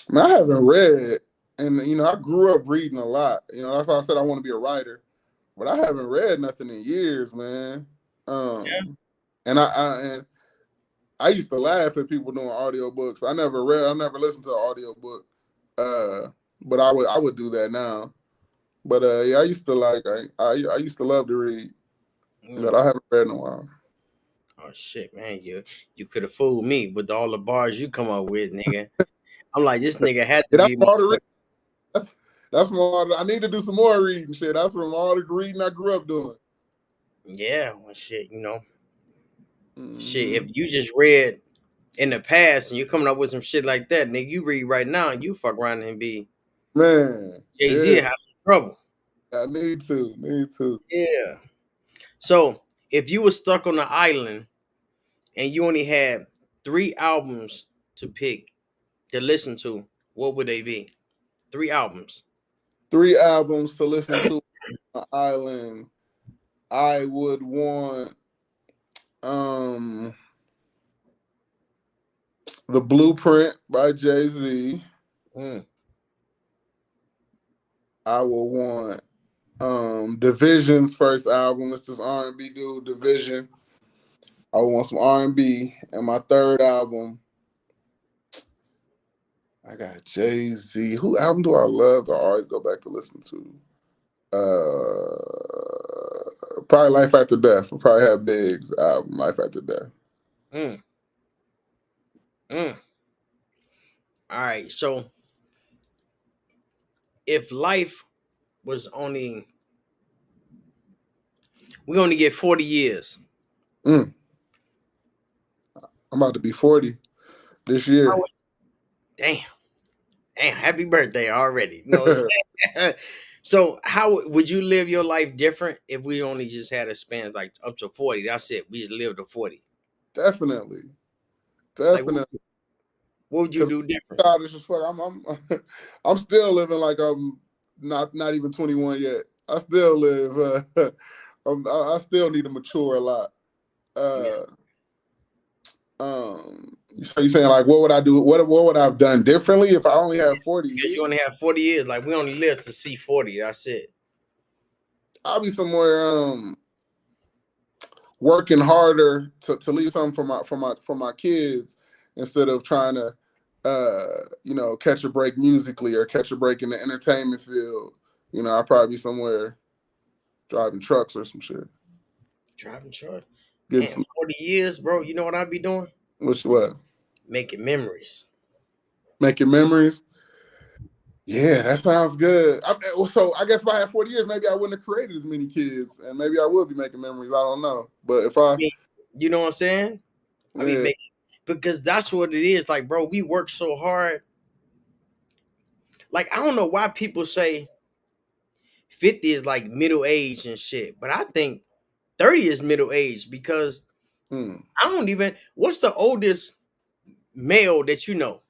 I mean, I haven't read, and I grew up reading a lot. That's why I said I want to be a writer, but I haven't read nothing in years, man. Yeah. And I used to laugh at people doing audiobooks. I never listened to an audiobook. But I would do that now. But yeah, I used to I used to love to read, but Mm. I haven't read in a while. Oh shit, man. You could have fooled me with all the bars you come up with, nigga. I'm like, this nigga had to be. That's from all. I need to do some more reading. Shit, that's from all the reading I grew up doing. Yeah, well, shit, shit. If you just read in the past and you're coming up with some shit like that, nigga, you read right now and you fuck around and be Jay-Z have some trouble. I need to. Yeah. So if you were stuck on the island and you only had 3 albums to pick to listen to, what would they be? 3 albums. 3 albums to listen to on the island. I would want The Blueprint by Jay-Z. I will want Division's first album. It's this R&B dude, Division. I want some R&B. And my third album, I got Jay-Z. Who album do I love to always go back to listen to? Probably Life After Death. I'll probably have Big's album, Life After Death. All right, so if life was only, we only get 40 years. I'm about to be 40 this year. Damn, happy birthday already. So how would you live your life different if we only just had a span like up to 40? That's it. We just live to 40. Definitely. Like, what would you do different? I'm still living like I'm not even 21 yet. I still live. I still need to mature a lot. So you're saying like, what would I do? What would I have done differently if I only had 40 years? Because you only have 40 years. Like, we only live to see 40. That's it. I'll be somewhere working harder to leave something for my kids instead of trying to catch a break musically or catch a break in the entertainment field. I'll probably be somewhere driving trucks or some shit. Driving truck? Damn, 40 years, bro. You know what I'd be doing? What? Making memories. Making memories? Yeah, that sounds good. So I guess if I had 40 years, maybe I wouldn't have created as many kids, and maybe I would be making memories. I don't know. But if you know what I'm saying? I mean, because that's what it is. Like, bro, we work so hard. Like, I don't know why people say 50 is like middle age and shit, but I think 30 is middle age because I don't even. What's the oldest male that you know?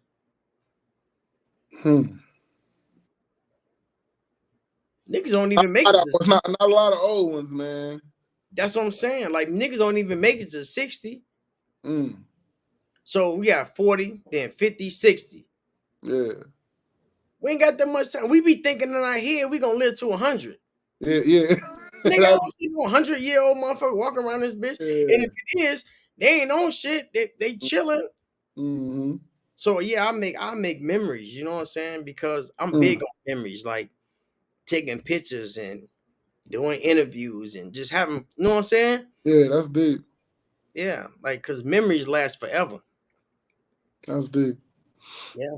Niggas don't even make it. It's not a lot of old ones, man. That's what I'm saying. Like, niggas don't even make it to 60. So we got 40, then 50, 60. Yeah. We ain't got that much time. We be thinking in our head we gonna live to 100. Yeah. Nigga, I don't see no 100-year-old motherfucker walking around this bitch. Yeah. And if it is, they ain't on shit. They chilling. So yeah, I make memories. You know what I'm saying? Because I'm big on memories, like taking pictures and doing interviews and just having. You know what I'm saying? Yeah, that's deep. Yeah, like because memories last forever. That's deep. Yeah.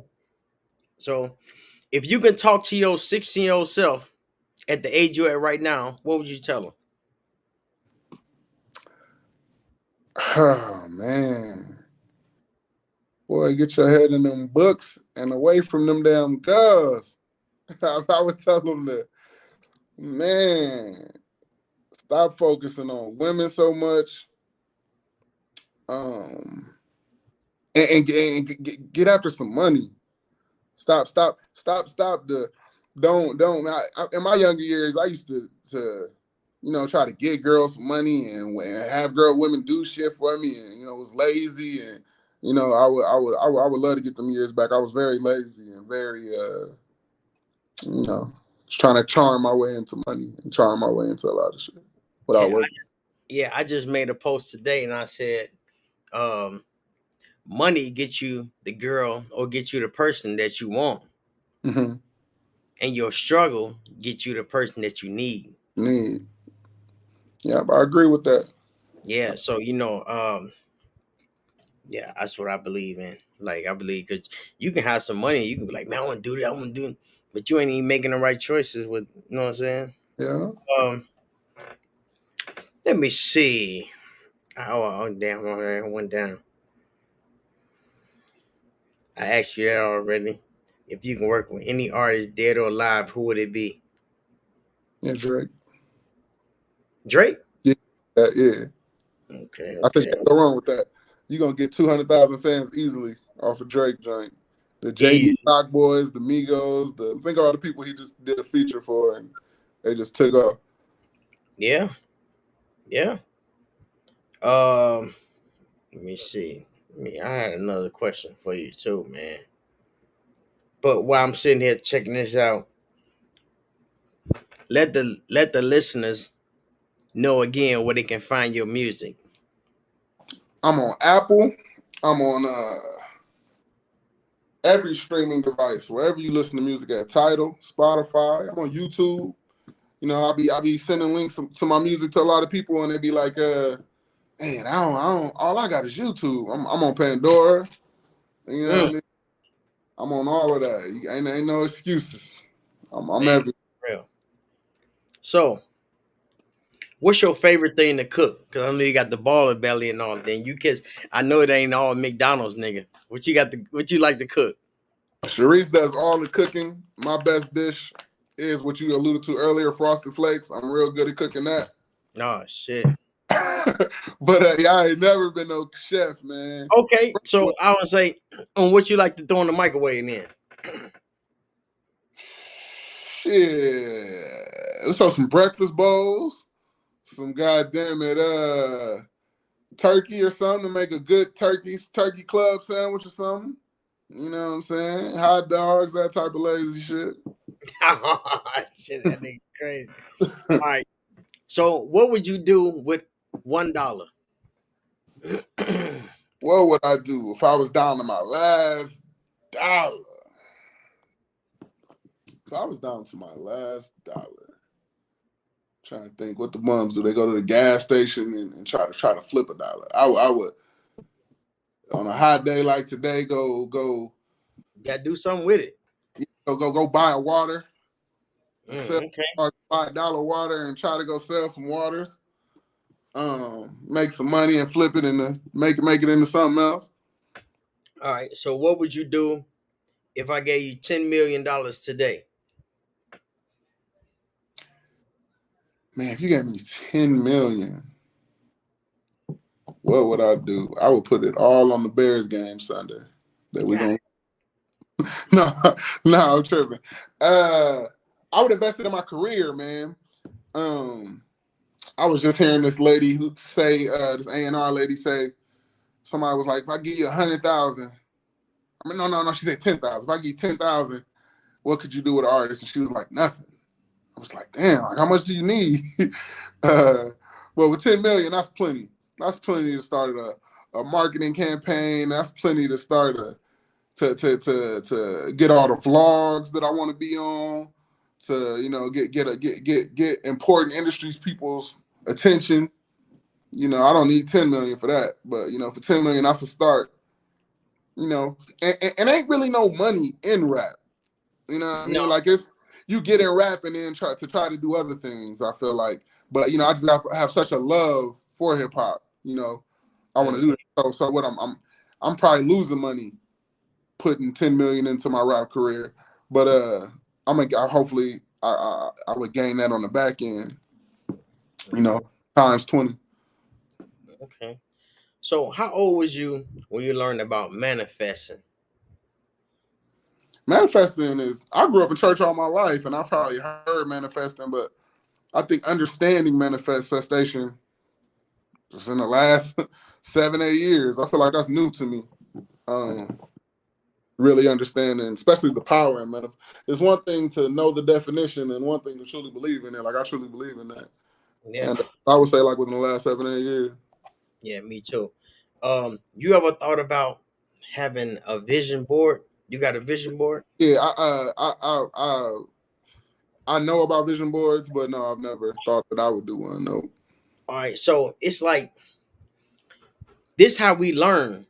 So if you can talk to your 16-year-old self at the age you're at right now, what would you tell him? Oh man. Boy, get your head in them books and away from them damn girls. I would tell them that, man, stop focusing on women so much. And get after some money. Stop the don't. In my younger years, I used to try to get girls some money and have women do shit for me, and was lazy, and I would love to get them years back. I was very lazy and very just trying to charm my way into money and charm my way into a lot of shit without working. I just made a post today and I said, money gets you the girl or get you the person that you want. And your struggle gets you the person that you need. Yeah, I agree with that. Yeah, so Yeah, that's what I believe in. Like I believe because you can have some money, you can be like, man, I want to do that, I want to do it, but you ain't even making the right choices with. You know what I'm saying? Yeah. Um, let me see. Oh damn, I went down. I asked you that already. If you can work with any artist, dead or alive, who would it be? Yeah, Drake. Drake. Yeah. Yeah. Okay, I think okay. you can't go wrong with that. You're gonna get 200,000 fans easily off of Drake joint. The JB Easy. Knock Boys, the Migos, think of all the people he just did a feature for, and they just took off. Yeah, yeah. Um, let me see. I had another question for you too, man. But while I'm sitting here checking this out, let the listeners know again where they can find your music. I'm on Apple. I'm on every streaming device, wherever you listen to music at. Tidal, Spotify. I'm on YouTube. You know, I be sending links to my music to a lot of people, and they be like, man, I don't. All I got is YouTube. I'm on Pandora. You know what I mean? I'm on all of that. Ain't no excuses. I'm Man, every. real. So, what's your favorite thing to cook? Cause I know you got the baller belly and all. Then you kiss. I know it ain't all McDonald's, nigga. What you got? What you like to cook? Sharice does all the cooking. My best dish is what you alluded to earlier, Frosted Flakes. I'm real good at cooking that. Oh shit. But yeah, I ain't never been no chef, man. Okay, so I would say on what you like to throw in the microwave then. Shit. Let's throw some breakfast bowls, some goddamn it, turkey or something to make a good turkey club sandwich or something. You know what I'm saying? Hot dogs, that type of lazy shit. Shit, that nigga crazy. All right. So what would you do with $1? What would I do if I was down to my last dollar? If I was down to my last dollar. Trying to think what the bums do. They go to the gas station and try to flip a dollar. I would on a hot day like today go You gotta do something with it. go buy a water. Okay. Or buy $1 water and try to go sell some waters. Make some money and flip it and make it into something else. All right. So what would you do if I gave you $10 million today? Man, if you gave me 10 million, what would I do? I would put it all on the Bears game Sunday. That we're gonna no, I'm tripping. I would invest it in my career, man. I was just hearing this lady who say, this A&R lady say, somebody was like, if I give you 100,000, I mean, no, she said 10,000. If I give you 10,000, what could you do with an artist? And she was like, nothing. I was like, damn, like how much do you need? Well, with 10 million, that's plenty. That's plenty to start a marketing campaign. That's plenty to start to get all the vlogs that I want to be on. To get important industries people's attention. I don't need 10 million for that, but for 10 million, that's a start. And ain't really no money in rap. You know what I No. mean? Like it's you get in rap and then try to do other things. I feel like, but I just have such a love for hip hop. I want to do that. So what I'm probably losing money putting 10 million into my rap career, but hopefully I would gain that on the back end. Times 20. Okay. So how old was you when you learned about manifesting? Manifesting is, I grew up in church all my life and I probably heard manifesting, but I think understanding manifestation just in the last 7-8 years. I feel like that's new to me. Really understanding, especially the power in manifest. It's one thing to know the definition and one thing to truly believe in it. Like I truly believe in that. Yeah. And I would say like within the last 7-8 years. Yeah, me too. You ever thought about having a vision board? You got a vision board? Yeah, I know about vision boards, but no, I've never thought that I would do one. No. All right. So it's like this how we learn.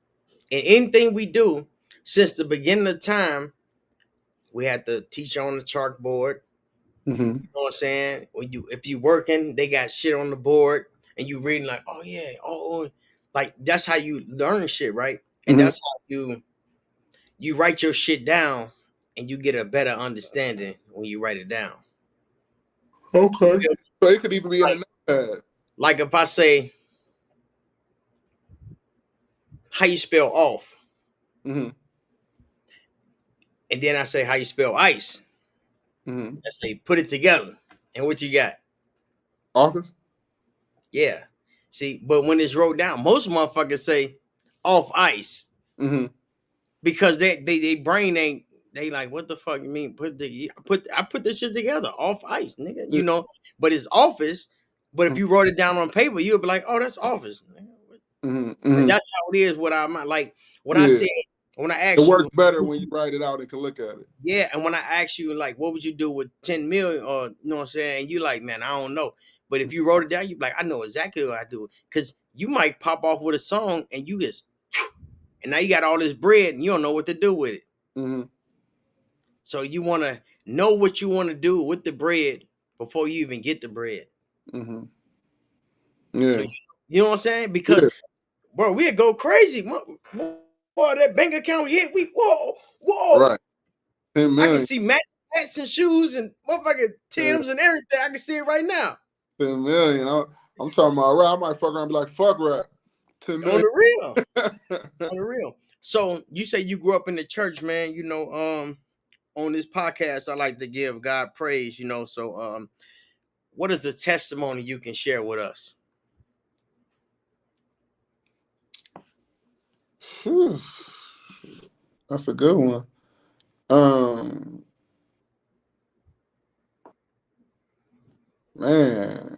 And anything we do since the beginning of time, we had to teach on the chalkboard. Mm-hmm. You know what I'm saying? If you working, they got shit on the board, and you reading like, oh yeah, like that's how you learn shit, right? And that's how you write your shit down, and you get a better understanding when you write it down. Okay. So it could even be in a notepad. Like if I say, how you spell off? Mm-hmm. And then I say, how you spell ice? Mm-hmm. I say, put it together. And what you got? Office? Yeah. See, but when it's wrote down, most motherfuckers say off ice. Mm-hmm. Because they brain ain't, they like, what the fuck you mean? I put this shit together off ice, nigga. You know, but it's office. But if you wrote it down on paper, you'll be like, oh, that's office. And that's how it is. What I like when I said, when I asked you, it works you, better when you write it out and can look at it. Yeah, and when I ask you, like, what would you do with 10 million, or you know what I'm saying? And you like, man, I don't know. But if you wrote it down, you be like, I know exactly what I do. Because you might pop off with a song and you just, and now you got all this bread and you don't know what to do with it. Mm-hmm. So you want to know what you want to do with the bread before you even get the bread. Mm-hmm. Yeah. So you know what I'm saying? Because, bro, we'd go crazy. Boy, that bank account hit. Whoa. Right. 10 million. I can see hats and shoes and motherfucking Timbs and everything. I can see it right now. 10 million. I'm talking about rap. I might fuck around and be like, fuck rap. 10 million. On the real. On the real. So you say you grew up in the church, man. You know, on this podcast, I like to give God praise, you know. So what is the testimony you can share with us? Whew. That's a good one. Man.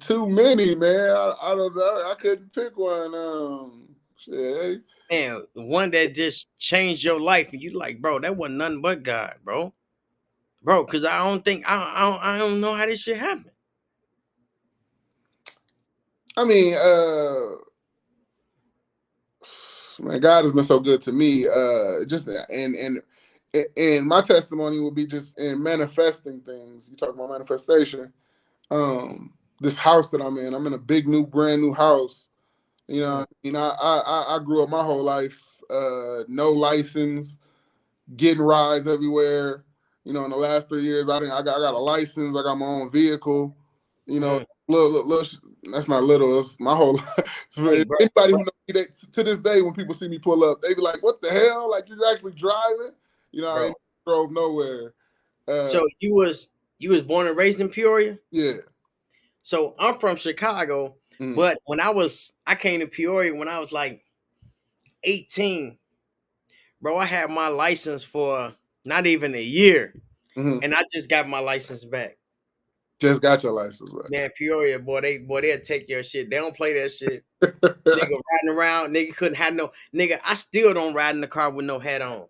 Too many, man. I don't know. I couldn't pick one. Shit. Man, one that just changed your life, and you like, bro, that wasn't nothing but God, bro. Because I don't think I don't know how this shit happened. I mean, man, God has been so good to me. Just and my testimony will be just in manifesting things. You talk about manifestation. This house that I'm in a big new, brand new house. You know, I grew up my whole life, no license, getting rides everywhere. You know, in the last 3 years, I got a license. I got my own vehicle. You know, little that's not little. It's my whole life. Anybody who knows me, to this day, when people see me pull up, they be like, "What the hell? Like you're actually driving?" You know, I ain't drove nowhere. So you was born and raised in Peoria? Yeah. So I'm from Chicago, but when I came to Peoria when I was like 18, bro. I had my license for not even a year, and I just got my license back. Just got your license back. Man, Peoria, boy, they'll take your shit. They don't play that shit. Nigga riding around, nigga couldn't have no nigga. I still don't ride in the car with no hat on.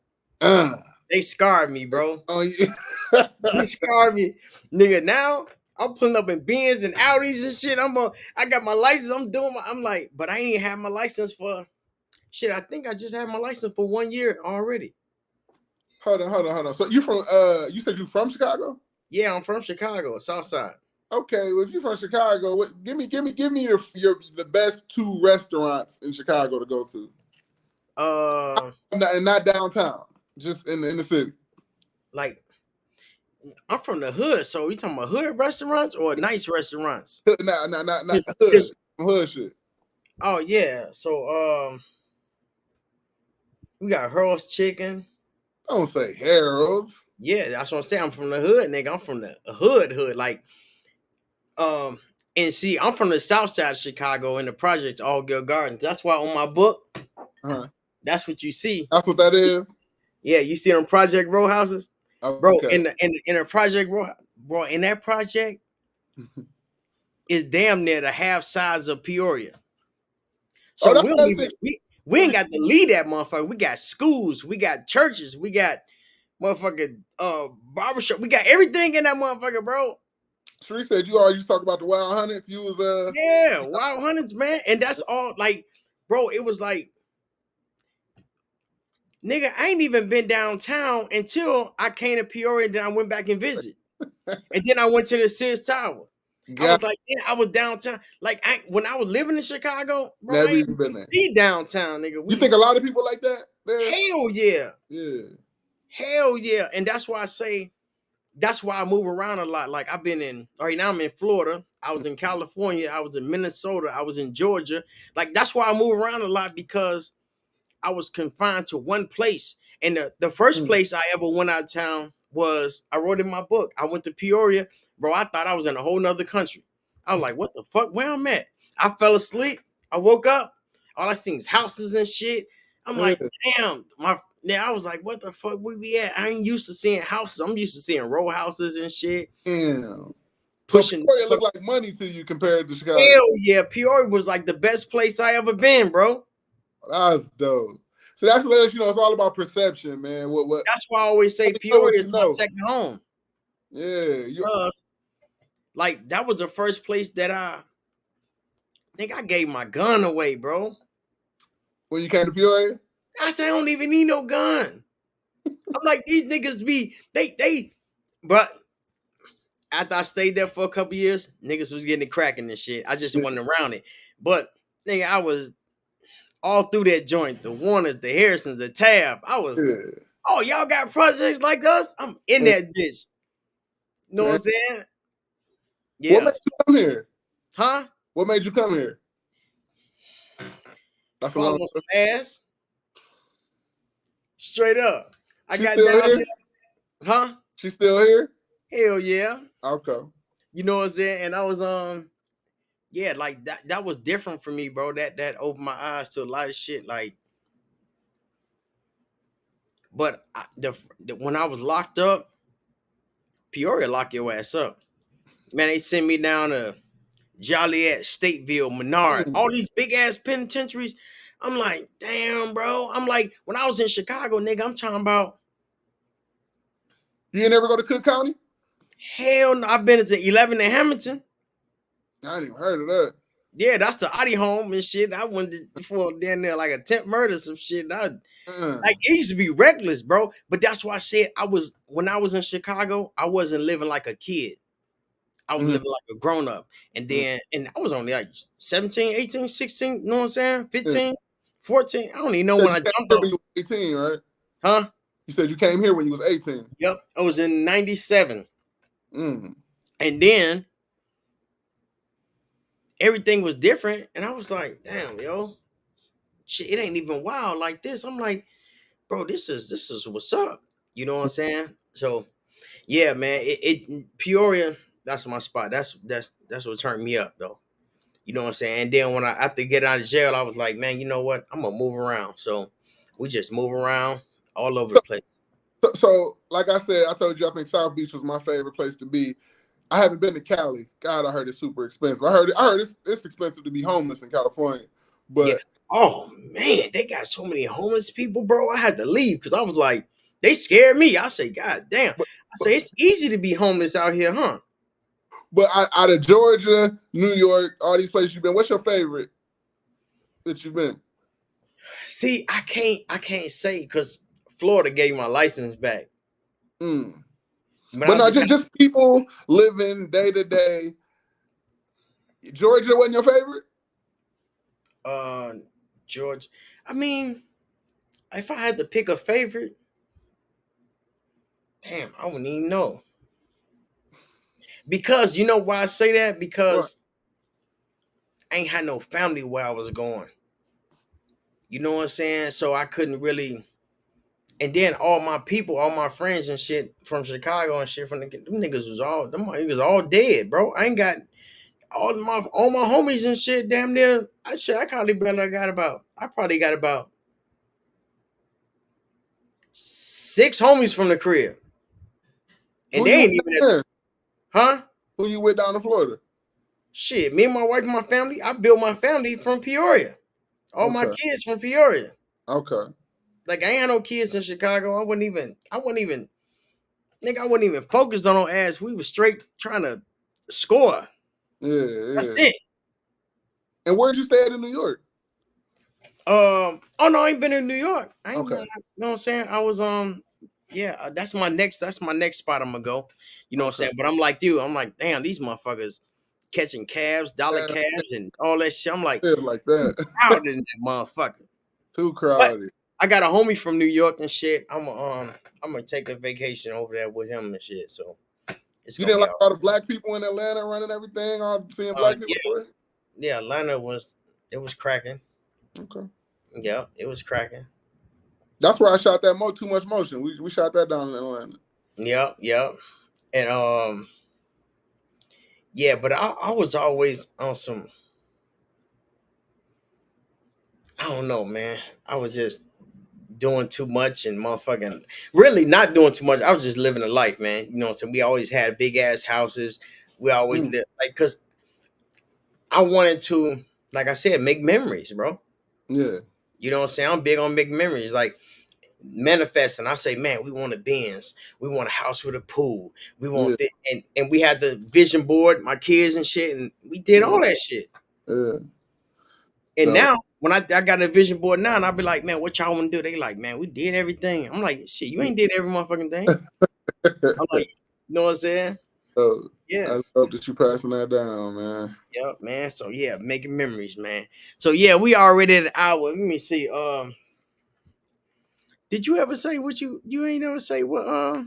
They scarred me, bro. Oh yeah. They scarred me, nigga. Now I'm pulling up in Benz and Audis and shit. I got my license. I'm like, but I ain't have my license for shit. I think I just had my license for 1 year already. Hold on. So you from you said you from Chicago? Yeah, I'm from Chicago, South Side. Okay, well, if you're from Chicago, give me the best 2 restaurants in Chicago to go to. And not downtown, just in the city. Like, I'm from the hood, so we talking about hood restaurants or nice restaurants? Not hood. Hood shit. Oh yeah, so we got Harold's Chicken. Don't say Harold's. Yeah, that's what I'm saying. I'm from the hood, nigga. I'm from the hood. Like, and see, I'm from the south side of Chicago in the projects, Allgill Gardens. That's why on my book, that's what you see. That's what that is. Yeah, you see them project row houses, bro. In a project row, bro. In that project is damn near the half size of Peoria. So we ain't got to lead that motherfucker. We got schools, we got churches, we got motherfucking barbershop. We got everything in that motherfucker, bro. Sheree said you always talk about the Wild Hundreds. You was yeah, Wild Hundreds, man. And that's all like bro, it was like, nigga, I ain't even been downtown until I came to Peoria, and then I went back and visit. And then I went to the Sears Tower. I was like, yeah, I was downtown. Like, when I was living in Chicago, bro, never I ain't even been there. see downtown, nigga. You think a lot of people like that there? Hell yeah. Yeah. Hell yeah. And that's why I say, that's why I move around a lot. Like, I've been in, right now I'm in Florida. I was in California. I was in Minnesota. I was in Georgia. Like, that's why I move around a lot, because I was confined to one place. And the first place I ever went out of town was, I wrote in my book, I went to Peoria. Bro, I thought I was in a whole nother country. I was like, what the fuck? Where I'm at? I fell asleep. I woke up. All I seen is houses and shit. I'm like, damn. I was like, what the fuck we be at? I ain't used to seeing houses. I'm used to seeing row houses and shit. Damn. Pushing. So Peoria looked like money to you compared to Chicago. Hell yeah. Peoria was like the best place I ever been, bro. That's dope. So that's what lets you know it's all about perception, man. What? That's why I always say Peoria is my second home. Yeah, like, that was the first place that I think I gave my gun away, bro. When you came to Peoria? I said I don't even need no gun. I'm like, these niggas be but after I stayed there for a couple years, niggas was getting it cracking and shit. I just wasn't around it. But nigga, I was all through that joint, the Warners, the Harrisons, the Tab. I was, oh, y'all got projects like us? I'm in that bitch. You know what I'm saying? Yeah. What made you come here? Huh? What made you come here? That's a long some ass. Straight up. I got down here. Huh? She's still here? Hell yeah. Okay. You know what I'm saying? And I was yeah, like that was different for me, bro. That opened my eyes to a lot of shit. Like, but when I was locked up, Peoria locked your ass up. Man, they sent me down to Joliet, Stateville, Menard, all these big ass penitentiaries. I'm like, damn, bro. I'm like, when I was in Chicago, nigga, I'm talking about. You ain't never go to Cook County? Hell no. I've been to 11 in Hamilton. I ain't even heard of that. Yeah, that's the Audi home and shit. I went before down there like attempt murder, some shit. Like, it used to be reckless, bro. But that's why I said when I was in Chicago, I wasn't living like a kid. I was living like a grown up. And then, and I was only like 17, 18, 16, you know what I'm saying? 15, 14. I don't even know when I jumped on. You were 18, right? Huh? You said you came here when you was 18. Yep. I was in 97. And then everything was different. And I was like, damn, yo, shit, it ain't even wild like this. I'm like, bro, this is what's up. You know what I'm saying? So yeah, man, Peoria, that's my spot. That's what turned me up though. You know what I'm saying? And then when after getting out of jail, I was like, man, you know what? I'm gonna move around. So we just move around all over the place. So like I said, I told you I think South Beach was my favorite place to be. I haven't been to Cali. God, I heard it's super expensive. I heard it's expensive to be homeless in California. But yeah. Oh man, they got so many homeless people, bro. I had to leave because I was like, they scared me. I say, God damn. I say it's easy to be homeless out here, huh? But out of Georgia, New York, all these places you've been, what's your favorite that you've been? See, I can't say because Florida gave my license back. But no, just people living day to day. Georgia wasn't your favorite? Georgia. I mean, if I had to pick a favorite, damn, I wouldn't even know. Because you know why I say that? Because I ain't had no family where I was going. You know what I'm saying? So I couldn't really. And then all my people, all my friends and shit from Chicago and shit from them niggas was all dead, bro. I ain't got all my homies and shit. Damn near, I probably got about 6 homies from the crib, and they ain't even there. Huh? Who you with down in Florida? Shit, me and my wife and my family. I built my family from Peoria. All my kids from Peoria. Okay. Like I ain't had no kids in Chicago. I wasn't even focused on no ass. We was straight trying to score. Yeah. That's it. And where'd you stay at in New York? Oh no, I ain't been in New York. I ain't Okay. You know what I'm saying? I was yeah, that's my next spot I'm gonna go. You know what I'm saying? But I'm like, dude, I'm like, damn, these motherfuckers catching cabs, dollar cabs, and all that shit. I'm like that. Crowded in that motherfucker. Too crowded. But I got a homie from New York and shit. I'm gonna take a vacation over there with him and shit. So you didn't like all the black people in Atlanta running everything, all seeing black people? Yeah, Atlanta was cracking. Okay. Yeah, it was cracking. That's where I shot that Too Much Motion. We shot that down in Atlanta. Yep. And yeah, but I was always on some, I don't know, man. I was just doing too much and motherfucking really not doing too much. I was just living a life, man. You know what I'm saying? We always had big ass houses. We always lived like, cause I wanted to, like I said, make memories, bro. Yeah. You know what I'm saying? I'm big on making memories. Like manifesting. I say, man, we want a Benz. We want a house with a pool. We want this. And we had the vision board, my kids and shit, and we did all that shit. Yeah. And now, when I got a vision board now, and I'll be like, man, what y'all want to do? They like, man, we did everything. I'm like, shit, you ain't did every motherfucking thing. I'm like, you know what I'm saying? Yeah. I hope that you passing that down, man. Yep, man. So yeah, making memories, man. So yeah, we already at an hour. Let me see. Did you ever say what you ain't ever say what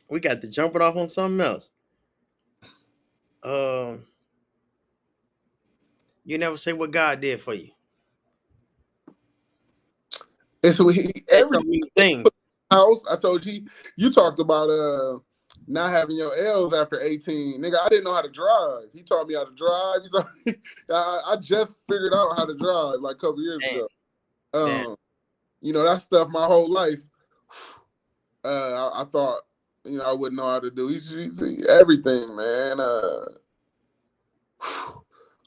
we got to jump it off on something else. You never say what God did for you. And so every thing. House, I told you talked about not having your L's after 18. Nigga, I didn't know how to drive. He taught me how to drive. I just figured out how to drive like a couple years ago. You know, that stuff my whole life. I thought, you know, I wouldn't know how to do. He's everything, man.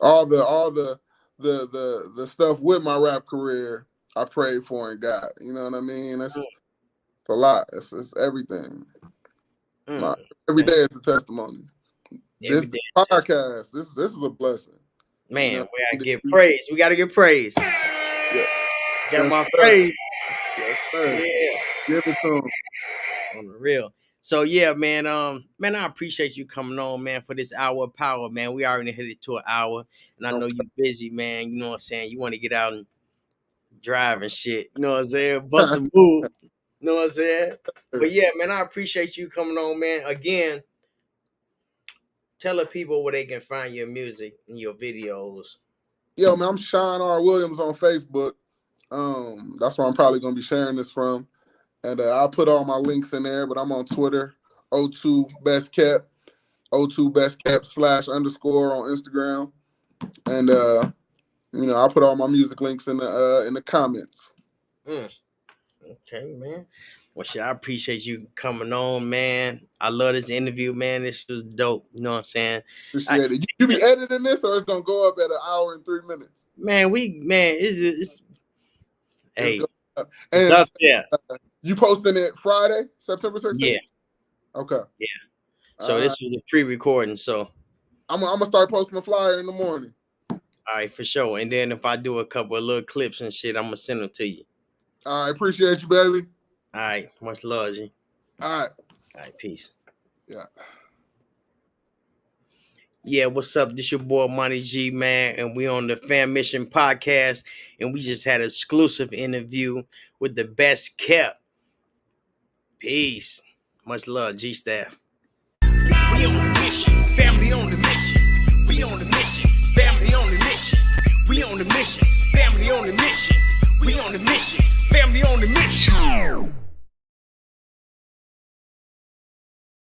All the stuff with my rap career, I prayed for and got. You know what I mean? It's a lot. It's everything. Every day is a testimony. This podcast, this is a blessing. Man, you know, we gotta give praise. We gotta give praise. Yeah. Got my praise. Yes, sir. Yeah. Give it to him. On the real. So yeah, man. Man, I appreciate you coming on, man, for this hour of power, man. We already hit it to an hour, and I know you're busy, man. You know what I'm saying? You want to get out and drive and shit. You know what I'm saying? Bust a move. You know what I'm saying? But yeah, man, I appreciate you coming on, man. Again, tell the people where they can find your music and your videos. Yo, man, I'm Sean R. Williams on Facebook. That's where I'm probably gonna be sharing this from. And I'll put all my links in there, but I'm on Twitter, O2BestKept, O2BestKept / on Instagram. And you know, I'll put all my music links in the comments. Okay, man. Well, shit, I appreciate you coming on, man. I love this interview, man. This was dope. You know what I'm saying? Appreciate it. You be editing this, or it's gonna go up at 1 hour and 3 minutes? Man, it's hey. And you posting it Friday, September 16th? Yeah. Okay. Yeah. So this was a pre-recording, so I'm gonna start posting a flyer in the morning. All right, for sure. And then if I do a couple of little clips and shit, I'm gonna send them to you. All right, appreciate you, baby. All right, much love, G. All right, peace. Yeah. Yeah, what's up? This your boy Monty G, man, and we on the Fam Mission podcast, and we just had an exclusive interview with the Best Kept. Peace. Much love, G Staff. We on the mission, family on the mission. We on the mission, family on the mission. We on the mission, family on the mission. We on the mission, family on the mission.